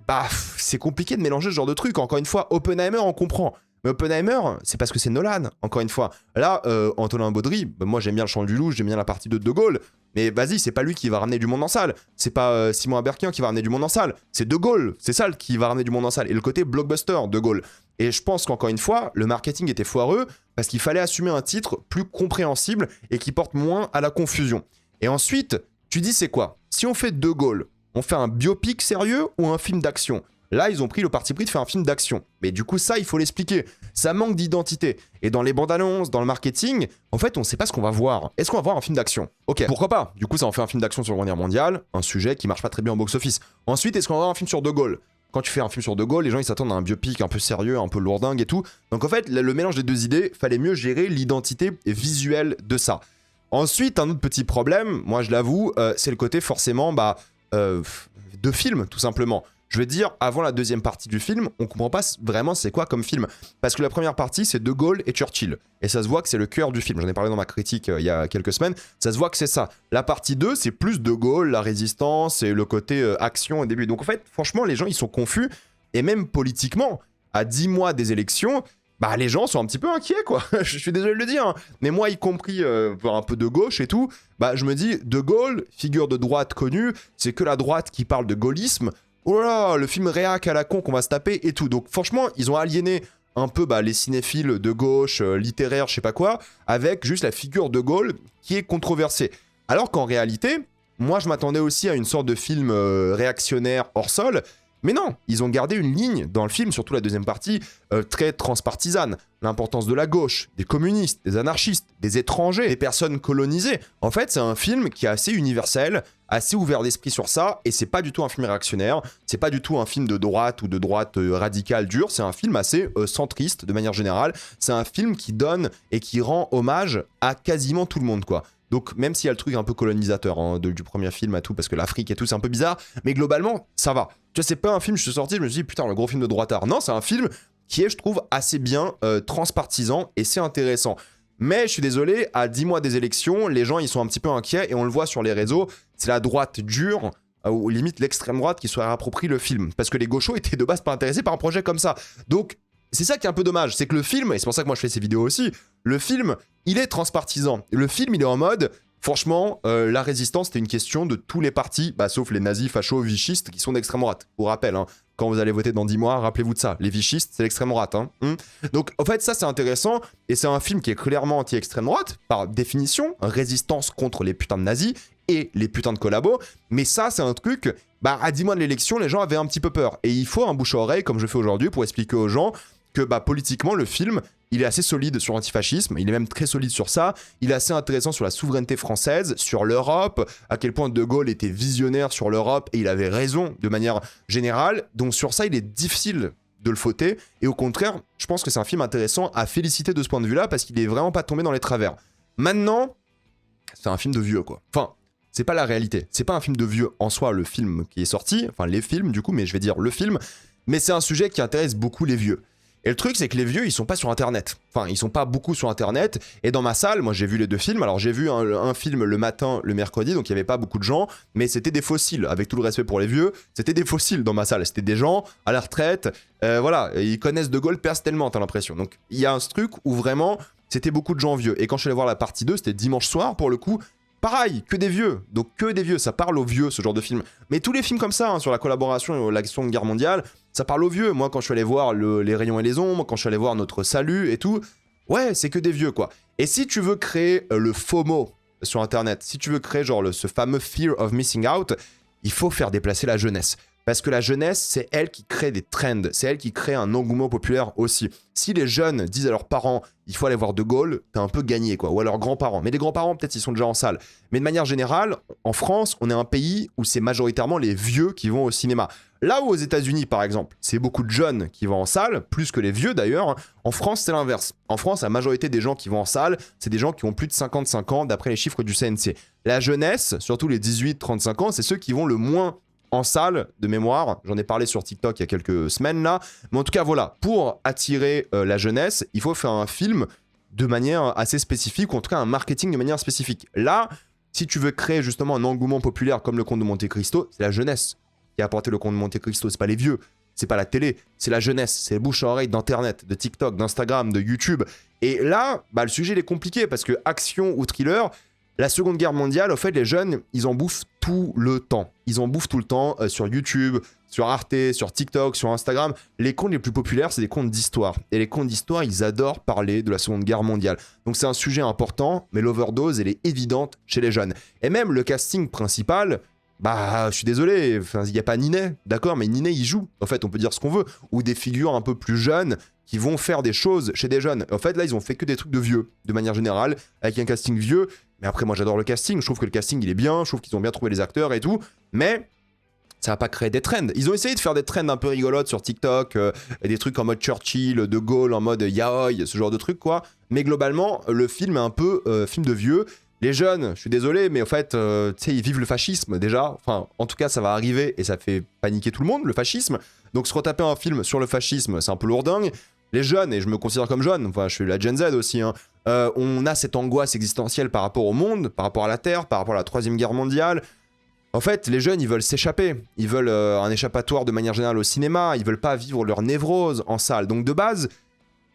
[SPEAKER 1] bah, c'est compliqué de mélanger ce genre de truc. Encore une fois, Oppenheimer, on comprend. Mais Oppenheimer, c'est parce que c'est Nolan, encore une fois. Là, Antonin Baudry, bah, moi j'aime bien le Chant du Loup, j'aime bien la partie de Gaulle, mais vas-y, c'est pas lui qui va ramener du monde en salle. C'est pas Simon Aberquin qui va ramener du monde en salle. C'est De Gaulle, c'est ça qui va ramener du monde en salle. Et le côté blockbuster De Gaulle. Et je pense qu'encore une fois, le marketing était foireux parce qu'il fallait assumer un titre plus compréhensible et qui porte moins à la confusion. Et ensuite, tu dis c'est quoi? Si on fait De Gaulle, on fait un biopic sérieux ou un film d'action? Là, ils ont pris le parti pris de faire un film d'action. Mais du coup, ça, il faut l'expliquer. Ça manque d'identité. Et dans les bandes annonces, dans le marketing, en fait, on ne sait pas ce qu'on va voir. Est-ce qu'on va voir un film d'action? Ok, pourquoi pas? Du coup, ça en fait un film d'action sur la Seconde Guerre mondiale, un sujet qui marche pas très bien au box-office. Ensuite, est-ce qu'on va voir un film sur De Gaulle? Quand tu fais un film sur De Gaulle, les gens ils s'attendent à un biopic un peu sérieux, un peu lourdingue et tout. Donc en fait, le mélange des deux idées, fallait mieux gérer l'identité visuelle de ça. Ensuite, un autre petit problème, moi je l'avoue, c'est le côté forcément de film, tout simplement. Je veux dire, avant la deuxième partie du film, on comprend pas vraiment c'est quoi comme film. Parce que la première partie, c'est De Gaulle et Churchill. Et ça se voit que c'est le cœur du film. J'en ai parlé dans ma critique il y a quelques semaines. Ça se voit que c'est ça. La partie 2, c'est plus De Gaulle, la résistance et le côté action au début. Donc en fait, franchement, les gens, ils sont confus. Et même politiquement, à 10 mois des élections, bah les gens sont un petit peu inquiets, quoi. Je suis désolé de le dire. Hein. Mais moi, y compris un peu de gauche et tout, bah je me dis, De Gaulle, figure de droite connue, c'est que la droite qui parle de gaullisme. Oh là là, le film réac à la con qu'on va se taper et tout. Donc franchement, ils ont aliéné un peu les cinéphiles de gauche, littéraires, je sais pas quoi, avec juste la figure de Gaulle qui est controversée. Alors qu'en réalité, moi je m'attendais aussi à une sorte de film réactionnaire hors sol, mais non, ils ont gardé une ligne dans le film, surtout la deuxième partie, très transpartisane. L'importance de la gauche, des communistes, des anarchistes, des étrangers, des personnes colonisées. En fait, c'est un film qui est assez universel, assez ouvert d'esprit sur ça, et c'est pas du tout un film réactionnaire, c'est pas du tout un film de droite ou de droite radicale dure, c'est un film assez centriste de manière générale. C'est un film qui donne et qui rend hommage à quasiment tout le monde, quoi. Donc même s'il y a le truc un peu colonisateur hein, du premier film à tout, parce que l'Afrique et tout, c'est un peu bizarre, mais globalement, ça va. Tu vois, c'est pas un film, je suis sorti, je me suis dit, putain, le gros film de droitard. Non, c'est un film qui est, je trouve, assez bien transpartisan, et c'est intéressant. Mais je suis désolé, à 10 mois des élections, les gens, ils sont un petit peu inquiets, et on le voit sur les réseaux, c'est la droite dure, ou limite l'extrême droite, qui se réapproprie le film. Parce que les gauchos étaient de base pas intéressés par un projet comme ça. Donc, c'est ça qui est un peu dommage, c'est que le film, et c'est pour ça que moi je fais ces vidéos aussi, le film, il est transpartisan. Le film, il est en mode, franchement, la résistance, c'était une question de tous les partis, sauf les nazis, fachos, vichistes, qui sont d'extrême droite. Pour rappel, hein, quand vous allez voter dans 10 mois, rappelez-vous de ça. Les vichistes, c'est l'extrême droite. Hein. Donc, en fait, ça, c'est intéressant, et c'est un film qui est clairement anti-extrême droite, par définition, résistance contre les putains de nazis, et les putains de collabos, mais ça, c'est un truc, à 10 mois de l'élection, les gens avaient un petit peu peur. Et il faut un bouche à oreille, comme je fais aujourd'hui, pour expliquer aux gens que politiquement, le film, il est assez solide sur l'antifascisme, il est même très solide sur ça, il est assez intéressant sur la souveraineté française, sur l'Europe, à quel point De Gaulle était visionnaire sur l'Europe, et il avait raison de manière générale, donc sur ça, il est difficile de le fauter, et au contraire, je pense que c'est un film intéressant à féliciter de ce point de vue-là, parce qu'il est vraiment pas tombé dans les travers. Maintenant, c'est un film de vieux, quoi. Enfin, c'est pas la réalité, c'est pas un film de vieux en soi, le film qui est sorti, enfin les films du coup, mais je vais dire le film, mais c'est un sujet qui intéresse beaucoup les vieux. Et le truc, c'est que les vieux, ils sont pas sur Internet. Enfin, ils sont pas beaucoup sur Internet. Et dans ma salle, moi, j'ai vu les deux films. Alors, j'ai vu un film le matin, le mercredi, donc il y avait pas beaucoup de gens, mais c'était des fossiles. Avec tout le respect pour les vieux, c'était des fossiles dans ma salle. C'était des gens à la retraite. Voilà, ils connaissent De Gaulle personnellement, t'as l'impression. Donc, il y a un truc où vraiment, c'était beaucoup de gens vieux. Et quand je suis allé voir la partie 2, c'était dimanche soir, pour le coup. Pareil, que des vieux, donc que des vieux, ça parle aux vieux ce genre de film. Mais tous les films comme ça, hein, sur la collaboration et la Seconde Guerre mondiale, ça parle aux vieux. Moi quand je suis allé voir Les Rayons et les Ombres, quand je suis allé voir Notre Salut et tout, ouais c'est que des vieux quoi. Et si tu veux créer le FOMO sur internet, si tu veux créer genre ce fameux Fear of Missing Out, il faut faire déplacer la jeunesse. Parce que la jeunesse, c'est elle qui crée des trends, c'est elle qui crée un engouement populaire aussi. Si les jeunes disent à leurs parents, il faut aller voir De Gaulle, t'as un peu gagné, quoi. Ou à leurs grands-parents. Mais les grands-parents, peut-être, ils sont déjà en salle. Mais de manière générale, en France, on est un pays où c'est majoritairement les vieux qui vont au cinéma. Là où aux États-Unis, par exemple, c'est beaucoup de jeunes qui vont en salle, plus que les vieux d'ailleurs, en France, c'est l'inverse. En France, la majorité des gens qui vont en salle, c'est des gens qui ont plus de 55 ans, d'après les chiffres du CNC. La jeunesse, surtout les 18-35 ans, c'est ceux qui vont le moins en salle, de mémoire, j'en ai parlé sur TikTok il y a quelques semaines là, mais en tout cas voilà, pour attirer la jeunesse, il faut faire un film de manière assez spécifique, ou en tout cas un marketing de manière spécifique. Là, si tu veux créer justement un engouement populaire comme Le Comte de Monte Cristo, c'est la jeunesse. qui a apporté le Comte de Monte Cristo, c'est pas les vieux, c'est pas la télé, c'est la jeunesse, c'est le bouche à oreille d'internet, de TikTok, d'Instagram, de YouTube. Et là, le sujet il est compliqué parce que action ou thriller, la Seconde Guerre mondiale, en fait, les jeunes, ils en bouffent tout le temps. Ils en bouffent tout le temps sur YouTube, sur Arte, sur TikTok, sur Instagram. Les comptes les plus populaires, c'est des comptes d'histoire. Et les comptes d'histoire, ils adorent parler de la Seconde Guerre mondiale. Donc c'est un sujet important, mais l'overdose, elle est évidente chez les jeunes. Et même le casting principal, je suis désolé, il n'y a pas Ninet, d'accord, mais Ninet, il joue. En fait, on peut dire ce qu'on veut. Ou des figures un peu plus jeunes qui vont faire des choses chez des jeunes. En fait, là, ils ont fait que des trucs de vieux, de manière générale, avec un casting vieux. Mais après, moi, j'adore le casting. Je trouve que le casting, il est bien. Je trouve qu'ils ont bien trouvé les acteurs et tout. Mais ça va pas créer des trends. Ils ont essayé de faire des trends un peu rigolotes sur TikTok, des trucs en mode Churchill, De Gaulle, en mode yaoi, ce genre de trucs, quoi. Mais globalement, le film est un peu film de vieux. Les jeunes, je suis désolé, mais en fait, tu sais, ils vivent le fascisme déjà. Enfin, en tout cas, ça va arriver et ça fait paniquer tout le monde, le fascisme. Donc, se retaper un film sur le fascisme, c'est un peu lourdingue. Les jeunes, et je me considère comme jeune, enfin, je suis la Gen Z aussi, hein, on a cette angoisse existentielle par rapport au monde, par rapport à la Terre, par rapport à la Troisième Guerre mondiale. En fait, les jeunes, ils veulent s'échapper. Ils veulent un échappatoire de manière générale au cinéma. Ils veulent pas vivre leur névrose en salle. Donc, de base,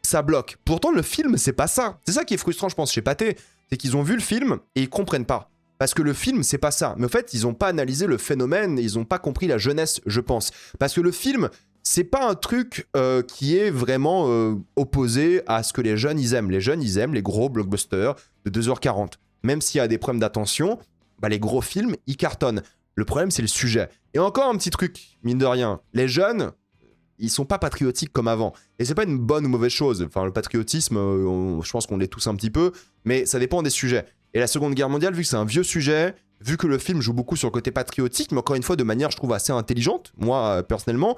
[SPEAKER 1] ça bloque. Pourtant, le film, c'est pas ça. C'est ça qui est frustrant, je pense, chez Pathé. C'est qu'ils ont vu le film et ils comprennent pas. Parce que le film, c'est pas ça. Mais en fait, ils ont pas analysé le phénomène, ils ont pas compris la jeunesse, je pense. Parce que le film, c'est pas un truc qui est vraiment opposé à ce que les jeunes, ils aiment. Les jeunes, ils aiment les gros blockbusters de 2h40. Même s'il y a des problèmes d'attention, les gros films, ils cartonnent. Le problème, c'est le sujet. Et encore un petit truc, mine de rien. Les jeunes, ils sont pas patriotiques comme avant. Et c'est pas une bonne ou mauvaise chose. Enfin, le patriotisme, je pense qu'on l'est tous un petit peu, mais ça dépend des sujets. Et la Seconde Guerre mondiale, vu que c'est un vieux sujet, vu que le film joue beaucoup sur le côté patriotique, mais encore une fois de manière, je trouve, assez intelligente, moi, personnellement,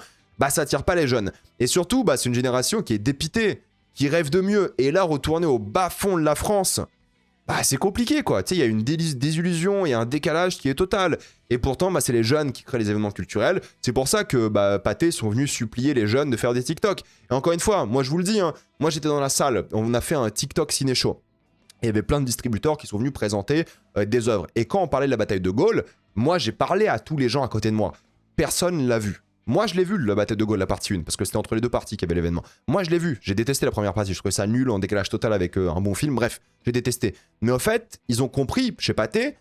[SPEAKER 1] ça attire pas les jeunes. Et surtout, c'est une génération qui est dépitée, qui rêve de mieux. Et là, retourner au bas-fond de la France, c'est compliqué, quoi. Tu sais, il y a une désillusion, il y a un décalage qui est total. Et pourtant, c'est les jeunes qui créent les événements culturels. C'est pour ça que Pathé sont venus supplier les jeunes de faire des TikTok. Et encore une fois, moi, je vous le dis, hein, moi, j'étais dans la salle, on a fait un TikTok ciné-show. Il y avait plein de distributeurs qui sont venus présenter des œuvres. Et quand on parlait de la bataille de Gaulle, moi, j'ai parlé à tous les gens à côté de moi. Personne ne l'a vu. Moi, je l'ai vu, la bataille de Gaulle, la partie 1, parce que c'était entre les deux parties qu'il y avait l'événement. Moi, je l'ai vu. J'ai détesté la première partie. Je trouvais ça nul, en décalage total avec un bon film. Bref, j'ai détesté. Mais en fait, ils ont compris, chez Pathé,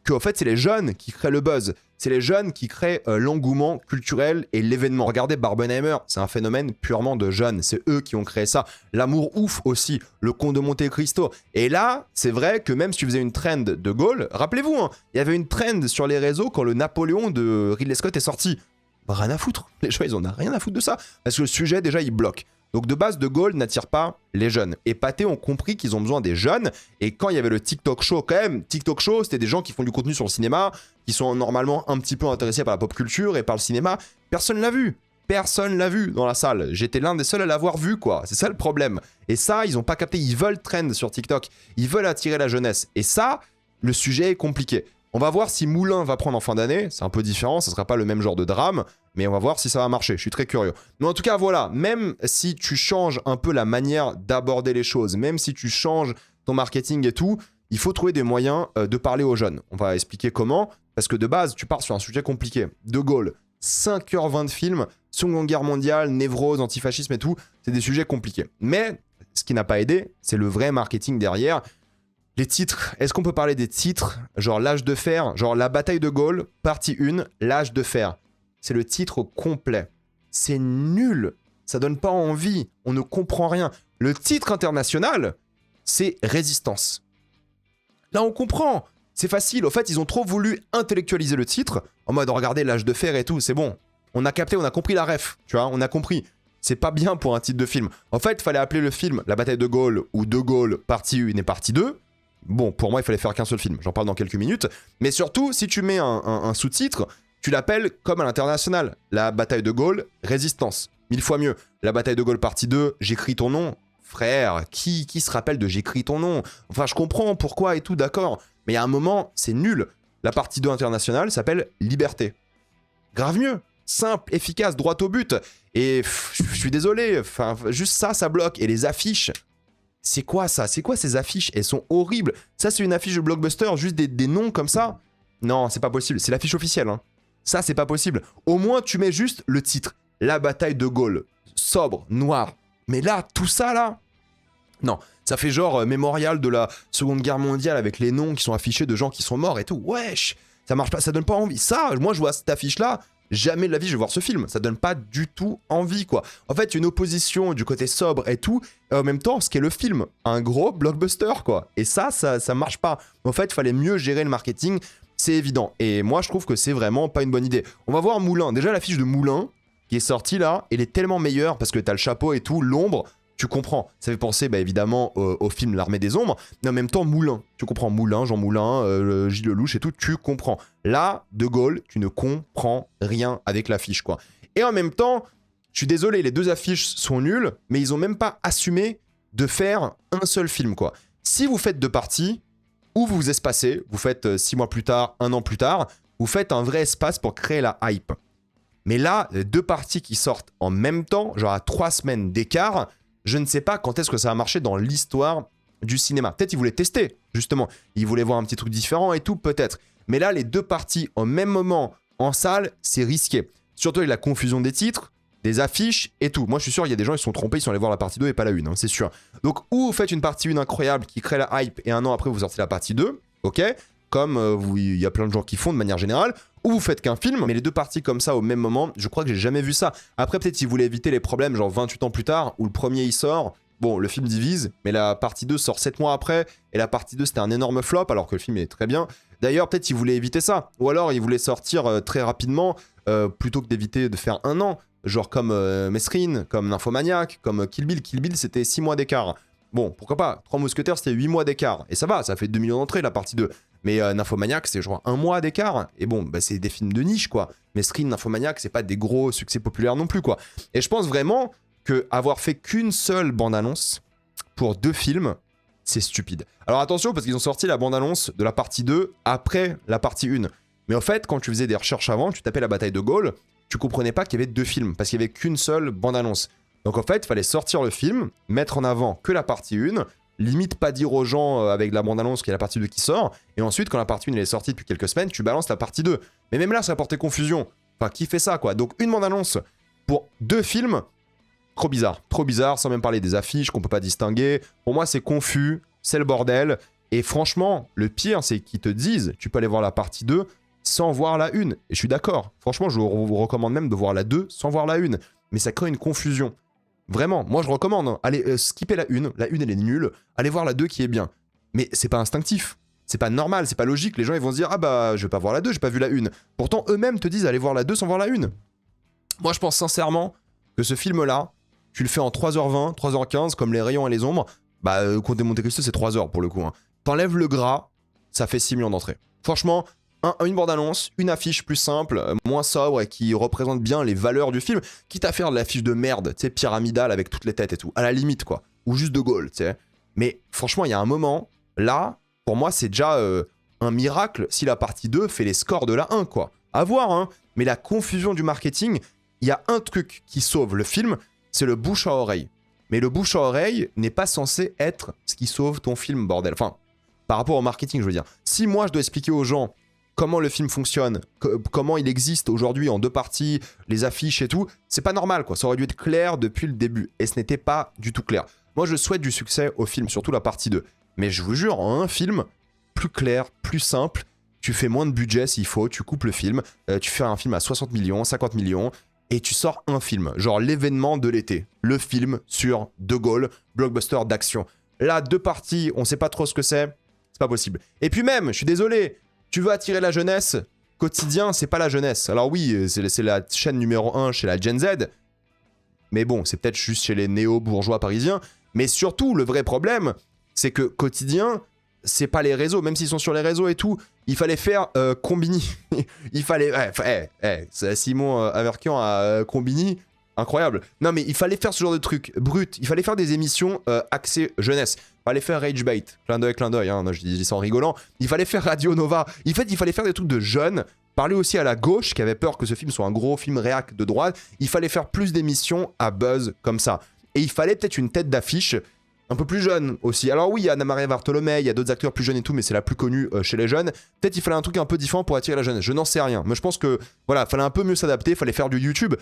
[SPEAKER 1] qu'en fait, c'est les jeunes qui créent le buzz. C'est les jeunes qui créent l'engouement culturel et l'événement. Regardez Barbenheimer, c'est un phénomène purement de jeunes. C'est eux qui ont créé ça. L'amour ouf aussi, le Comte de Monte Cristo. Et là, c'est vrai que même si tu faisais une trend de Gaulle, rappelez-vous, hein, il y avait une trend sur les réseaux quand le Napoléon de Ridley Scott est sorti. Rien à foutre. Les gens, ils en ont rien à foutre de ça. Parce que le sujet, déjà, il bloque. Donc, de base, De Gaulle n'attire pas les jeunes. Et Pathé ont compris qu'ils ont besoin des jeunes. Et quand il y avait le TikTok Show, quand même, TikTok Show, c'était des gens qui font du contenu sur le cinéma, qui sont normalement un petit peu intéressés par la pop culture et par le cinéma. Personne l'a vu. Personne l'a vu dans la salle. J'étais l'un des seuls à l'avoir vu, quoi. C'est ça le problème. Et ça, ils n'ont pas capté. Ils veulent trend sur TikTok. Ils veulent attirer la jeunesse. Et ça, le sujet est compliqué. On va voir si Moulin va prendre en fin d'année. C'est un peu différent, ça sera pas le même genre de drame, mais on va voir si ça va marcher. Je suis très curieux. Mais en tout cas, voilà, même si tu changes un peu la manière d'aborder les choses, même si tu changes ton marketing et tout, il faut trouver des moyens de parler aux jeunes. On va expliquer comment, parce que de base, tu pars sur un sujet compliqué. De Gaulle, 5h20 de film, Seconde Guerre mondiale, névrose, antifascisme et tout, c'est des sujets compliqués. Mais ce qui n'a pas aidé, c'est le vrai marketing derrière. Les titres, est-ce qu'on peut parler des titres? Genre l'âge de fer, genre la bataille de Gaulle, partie 1, l'âge de fer. C'est le titre complet. C'est nul. Ça donne pas envie. On ne comprend rien. Le titre international, c'est Résistance. Là, on comprend. C'est facile. Au fait, ils ont trop voulu intellectualiser le titre, en mode regardez l'âge de fer et tout, c'est bon. On a capté, on a compris la ref. Tu vois, on a compris. C'est pas bien pour un titre de film. En fait, il fallait appeler le film La bataille de Gaulle ou De Gaulle, partie 1 et partie 2. Bon, pour moi, il fallait faire qu'un seul film. J'en parle dans quelques minutes. Mais surtout, si tu mets un sous-titre, tu l'appelles comme à l'international. La bataille de Gaulle, Résistance. 1000 fois mieux. La bataille de Gaulle, partie 2, J'écris ton nom. Frère, qui se rappelle de J'écris ton nom? Enfin, je comprends pourquoi et tout, d'accord. Mais il y a un moment, c'est nul. La partie 2 internationale s'appelle Liberté. Grave mieux. Simple, efficace, droit au but. Et je suis désolé. Enfin, juste ça bloque. Et les affiches... C'est quoi ça? C'est quoi ces affiches? Elles sont horribles. Ça, c'est une affiche de blockbuster, juste des noms comme ça? Non, c'est pas possible. C'est l'affiche officielle. Hein. Ça, c'est pas possible. Au moins, tu mets juste le titre. La bataille de Gaulle. Sobre, noir. Mais là, tout ça, là... Non, ça fait genre mémorial de la Seconde Guerre mondiale avec les noms qui sont affichés de gens qui sont morts et tout. Wesh, ça marche pas, ça donne pas envie. Ça, moi, je vois cette affiche-là, jamais de la vie je vais voir ce film. Ça donne pas du tout envie, quoi. En fait, une opposition du côté sobre et tout, et en même temps, ce qu'est le film, un gros blockbuster, quoi. Et ça marche pas. En fait, il fallait mieux gérer le marketing, c'est évident. Et moi, je trouve que c'est vraiment pas une bonne idée. On va voir Moulin. Déjà, l'affiche de Moulin, qui est sortie là, elle est tellement meilleure parce que t'as le chapeau et tout, l'ombre, tu comprends. Ça fait penser évidemment au film L'Armée des Ombres, mais en même temps Moulin. Tu comprends Moulin, Jean Moulin, Gilles Lelouch et tout, tu comprends. Là, De Gaulle, tu ne comprends rien avec l'affiche, quoi. Et en même temps, je suis désolé, les deux affiches sont nulles, mais ils ont même pas assumé de faire un seul film, quoi. Si vous faites deux parties, ou vous vous espacez, vous faites 6 mois plus tard, 1 an plus tard, vous faites un vrai espace pour créer la hype. Mais là, les deux parties qui sortent en même temps, genre à 3 semaines d'écart, je ne sais pas quand est-ce que ça va marcher dans l'histoire du cinéma. Peut-être ils voulaient tester, justement. Ils voulaient voir un petit truc différent et tout, peut-être. Mais là, les deux parties au même moment en salle, c'est risqué. Surtout avec la confusion des titres, des affiches et tout. Moi, je suis sûr, il y a des gens qui se sont trompés, ils sont allés voir la partie 2 et pas la 1, hein, c'est sûr. Donc, ou vous faites une partie 1 incroyable qui crée la hype et un an après, vous sortez la partie 2, ok, comme il y a plein de gens qui font de manière générale, ou vous faites qu'un film, mais les deux parties comme ça au même moment, je crois que j'ai jamais vu ça. Après, peut-être qu'ils voulaient éviter les problèmes, genre 28 ans plus tard, où le premier il sort, bon, le film divise, mais la partie 2 sort 7 mois après, et la partie 2 c'était un énorme flop, alors que le film est très bien. D'ailleurs, peut-être qu'ils voulaient éviter ça, ou alors ils voulaient sortir très rapidement, plutôt que d'éviter de faire un an, genre comme Mesrine, comme Nymphomaniac, comme Kill Bill. Kill Bill c'était 6 mois d'écart. Bon, pourquoi pas, 3 Mousquetaires c'était 8 mois d'écart, et ça va, ça fait 2 millions d'entrées la partie 2. Mais Nymphomaniac, c'est genre 1 mois d'écart. Et bon, c'est des films de niche, quoi. Mais Mesrine, Nymphomaniac, c'est pas des gros succès populaires non plus, quoi. Et je pense vraiment que avoir fait qu'une seule bande-annonce pour 2 films, c'est stupide. Alors attention, parce qu'ils ont sorti la bande-annonce de la partie 2 après la partie 1. Mais en fait, quand tu faisais des recherches avant, tu tapais la bataille de Gaulle, tu comprenais pas qu'il y avait 2 films, parce qu'il y avait qu'une seule bande-annonce. Donc en fait, il fallait sortir le film, mettre en avant que la partie 1, limite pas dire aux gens avec la bande-annonce qu'il y a la partie 2 qui sort, et ensuite quand la partie 1 elle est sortie depuis quelques semaines, tu balances la partie 2. Mais même là, ça portait confusion. Enfin, qui fait ça, quoi? Donc une bande-annonce pour 2 films, trop bizarre, sans même parler des affiches qu'on peut pas distinguer. Pour moi, c'est confus, c'est le bordel, et franchement, le pire, c'est qu'ils te disent, tu peux aller voir la partie 2 sans voir la 1, et je suis d'accord. Franchement, je vous recommande même de voir la 2 sans voir la 1, mais ça crée une confusion. Vraiment, moi je recommande, hein. Allez skipper la 1 elle est nulle, allez voir la 2 qui est bien. Mais c'est pas instinctif, c'est pas normal, c'est pas logique, les gens ils vont se dire « Ah bah je vais pas voir la 2, j'ai pas vu la 1 ». Pourtant eux-mêmes te disent « Allez voir la 2 sans voir la 1 ». Moi je pense sincèrement que ce film-là, tu le fais en 3h20, 3h15, comme Les Rayons et les Ombres, Comte de Monte Cristo c'est 3h pour le coup. Hein. T'enlèves le gras, ça fait 6 millions d'entrées. Franchement, une bande-annonce, une affiche plus simple, moins sobre et qui représente bien les valeurs du film, quitte à faire de l'affiche de merde, tu sais, pyramidale avec toutes les têtes et tout, à la limite quoi, ou juste De Gaulle, tu sais. Mais franchement, il y a un moment, là, pour moi, c'est déjà un miracle si la partie 2 fait les scores de la 1, quoi. À voir, hein. Mais la confusion du marketing, il y a un truc qui sauve le film, c'est le bouche à oreille. Mais le bouche à oreille n'est pas censé être ce qui sauve ton film, bordel. Enfin, par rapport au marketing, je veux dire. Si moi, je dois expliquer aux gens comment le film fonctionne, comment il existe aujourd'hui en 2 parties, les affiches et tout, c'est pas normal, quoi. Ça aurait dû être clair depuis le début, et ce n'était pas du tout clair. Moi, je souhaite du succès au film, surtout la partie 2. Mais je vous jure, en un film, plus clair, plus simple, tu fais moins de budget s'il faut, tu coupes le film, tu fais un film à 60 millions, 50 millions, et tu sors un film, genre l'événement de l'été, le film sur De Gaulle, blockbuster d'action. Là, 2 parties, on sait pas trop ce que c'est pas possible. Et puis même, je suis désolé, tu veux attirer la jeunesse, Quotidien, c'est pas la jeunesse. Alors oui, c'est la chaîne numéro 1 chez la Gen Z, mais bon, c'est peut-être juste chez les néo-bourgeois parisiens. Mais surtout, le vrai problème, c'est que Quotidien, c'est pas les réseaux, même s'ils sont sur les réseaux et tout, il fallait faire Combini. Il fallait... c'est Simon Averkian à Combini, incroyable. Non mais il fallait faire ce genre de truc brut, il fallait faire des émissions axées jeunesse. Il fallait faire Rage Bait, clin d'œil, hein, je dis ça en rigolant. Il fallait faire Radio Nova. En fait, il fallait faire des trucs de jeunes. Parler aussi à la gauche, qui avait peur que ce film soit un gros film réac de droite. Il fallait faire plus d'émissions à buzz comme ça. Et il fallait peut-être une tête d'affiche un peu plus jeune aussi. Alors oui, il y a Anna-Maria Bartolomé, il y a d'autres acteurs plus jeunes et tout, mais c'est la plus connue chez les jeunes. Peut-être il fallait un truc un peu différent pour attirer la jeunesse. Je n'en sais rien. Mais je pense que, voilà, fallait un peu mieux s'adapter, fallait faire du YouTube.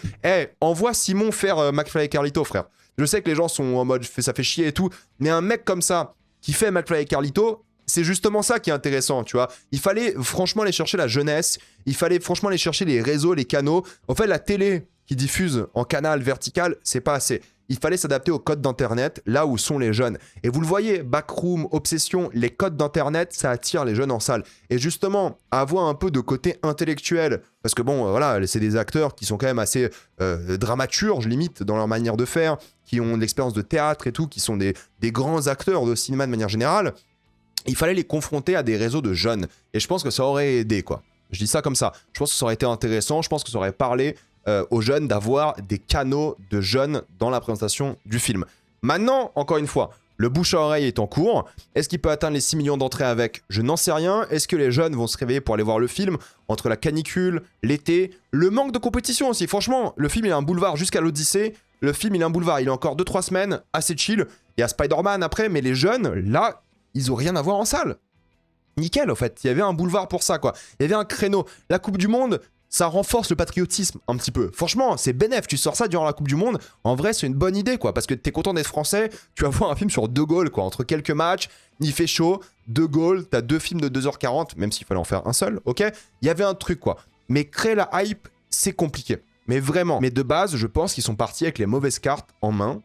[SPEAKER 1] Envoie Simon faire McFly et Carlito, frère. Je sais que les gens sont en mode ça fait chier et tout, mais un mec comme ça qui fait McFly et Carlito, c'est justement ça qui est intéressant, tu vois. Il fallait franchement aller chercher la jeunesse, il fallait franchement aller chercher les réseaux, les canaux. En fait, la télé qui diffuse en canal vertical, c'est pas assez. Il fallait s'adapter aux codes d'internet, là où sont les jeunes. Et vous le voyez, Backroom, Obsession, les codes d'internet, ça attire les jeunes en salle. Et justement, avoir un peu de côté intellectuel, parce que bon, voilà, c'est des acteurs qui sont quand même assez dramaturges, limite, dans leur manière de faire, qui ont de l'expérience de théâtre et tout, qui sont des grands acteurs de cinéma de manière générale. Il fallait les confronter à des réseaux de jeunes. Et je pense que ça aurait aidé, quoi. Je dis ça comme ça. Je pense que ça aurait été intéressant. Je pense que ça aurait parlé aux jeunes d'avoir des canaux de jeunes dans la présentation du film. Maintenant, encore une fois, le bouche à oreille est en cours. Est-ce qu'il peut atteindre les 6 millions d'entrées avec? Je n'en sais rien. Est-ce que les jeunes vont se réveiller pour aller voir le film entre la canicule, l'été, le manque de compétition aussi? Franchement, le film il a un boulevard jusqu'à l'Odyssée. Le film il a un boulevard. Il a encore 2-3 semaines, assez chill. Il y a Spider-Man après, mais les jeunes, là, ils ont rien à voir en salle. Nickel, en fait. Il y avait un boulevard pour ça, quoi. Il y avait un créneau. La Coupe du Monde, ça renforce le patriotisme un petit peu. Franchement, c'est bénef. Tu sors ça durant la Coupe du Monde. En vrai, c'est une bonne idée, quoi. Parce que t'es content d'être français. Tu vas voir un film sur De Gaulle, quoi. Entre quelques matchs, il fait chaud. De Gaulle, t'as 2 films de 2h40, même s'il fallait en faire un seul, ok? Il y avait un truc, quoi. Mais créer la hype, c'est compliqué. Mais vraiment. Mais de base, je pense qu'ils sont partis avec les mauvaises cartes en main.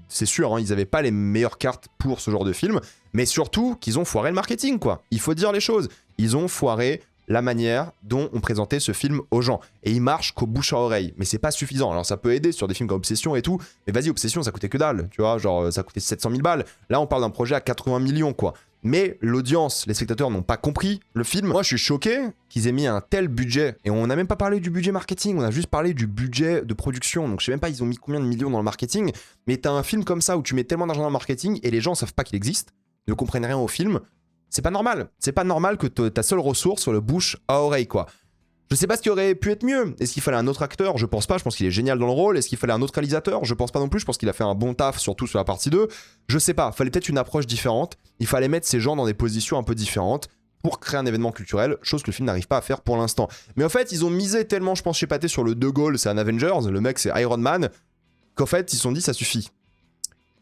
[SPEAKER 1] C'est sûr, hein, ils n'avaient pas les meilleures cartes pour ce genre de film, mais surtout qu'ils ont foiré le marketing, quoi. Il faut dire les choses. Ils ont foiré la manière dont on présentait ce film aux gens. Et il marche qu'au bouche à oreille. Mais c'est pas suffisant. Alors ça peut aider sur des films comme Obsession et tout, mais vas-y, Obsession, ça coûtait que dalle, tu vois, genre ça coûtait 700 000 balles. Là, on parle d'un projet à 80 millions, quoi. Mais l'audience, les spectateurs n'ont pas compris le film. Moi, je suis choqué qu'ils aient mis un tel budget. Et on n'a même pas parlé du budget marketing, on a juste parlé du budget de production. Donc je sais même pas, ils ont mis combien de millions dans le marketing. Mais t'as un film comme ça où tu mets tellement d'argent dans le marketing et les gens savent pas qu'il existe, ne comprennent rien au film. C'est pas normal. C'est pas normal que ta seule ressource soit le bouche à oreille, quoi. Je sais pas ce qui aurait pu être mieux. Est-ce qu'il fallait un autre acteur? Je pense pas, je pense qu'il est génial dans le rôle. Est-ce qu'il fallait un autre réalisateur? Je pense pas non plus, je pense qu'il a fait un bon taf, surtout sur la partie 2. Je sais pas, fallait peut-être une approche différente. Il fallait mettre ces gens dans des positions un peu différentes pour créer un événement culturel, chose que le film n'arrive pas à faire pour l'instant. Mais en fait, ils ont misé tellement, je pense, chez Pathé sur le De Gaulle, c'est un Avengers, le mec c'est Iron Man, qu'en fait, ils se sont dit ça suffit.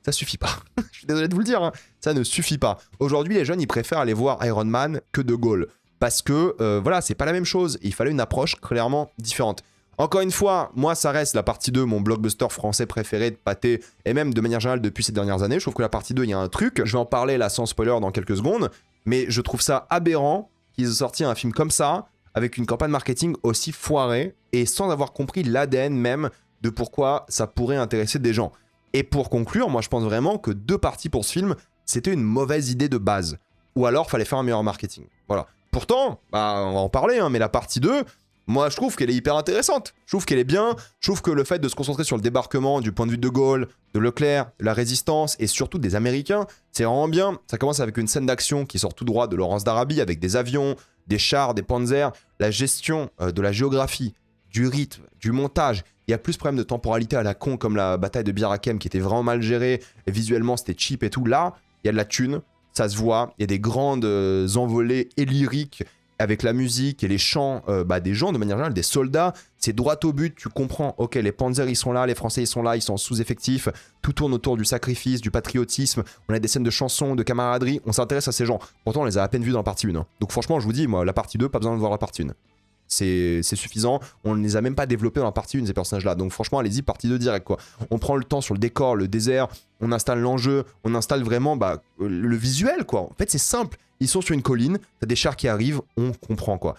[SPEAKER 1] Ça suffit pas. Je suis désolé de vous le dire, hein. Ça ne suffit pas. Aujourd'hui, les jeunes, ils préfèrent aller voir Iron Man que De Gaulle. Parce que, voilà, c'est pas la même chose. Il fallait une approche clairement différente. Encore une fois, moi, ça reste la partie 2, mon blockbuster français préféré de Pathé, et même de manière générale depuis ces dernières années. Je trouve que la partie 2, il y a un truc. Je vais en parler là sans spoiler dans quelques secondes. Mais je trouve ça aberrant qu'ils aient sorti un film comme ça, avec une campagne marketing aussi foirée, et sans avoir compris l'ADN même de pourquoi ça pourrait intéresser des gens. Et pour conclure, moi, je pense vraiment que 2 parties pour ce film, c'était une mauvaise idée de base. Ou alors, fallait faire un meilleur marketing. Voilà. Pourtant, bah, on va en parler, hein, mais la partie 2, moi je trouve qu'elle est hyper intéressante. Je trouve qu'elle est bien. Je trouve que le fait de se concentrer sur le débarquement du point de vue de Gaulle, de Leclerc, de la résistance et surtout des Américains, c'est vraiment bien. Ça commence avec une scène d'action qui sort tout droit de Laurence d'Arabie avec des avions, des chars, des panzers, la gestion de la géographie, du rythme, du montage. Il y a plus de problèmes de temporalité à la con comme la bataille de Bir Hakeim qui était vraiment mal gérée. Et visuellement c'était cheap et tout. Là, il y a de la thune. Ça se voit, il y a des grandes envolées et lyriques avec la musique et les chants des gens de manière générale, des soldats. C'est droit au but, tu comprends, ok, les Panzers ils sont là, les Français ils sont là, ils sont sous-effectifs. Tout tourne autour du sacrifice, du patriotisme. On a des scènes de chansons, de camaraderie, on s'intéresse à ces gens. Pourtant on les a à peine vus dans la partie 1. Hein. Donc franchement, je vous dis, moi, la partie 2, pas besoin de voir la partie 1. C'est suffisant, on ne les a même pas développés dans la partie 1 ces personnages là, donc franchement allez-y partie 2 direct quoi. On prend le temps sur le décor, le désert, on installe l'enjeu, on installe vraiment le visuel quoi. En fait c'est simple, ils sont sur une colline, t'as des chars qui arrivent, on comprend quoi.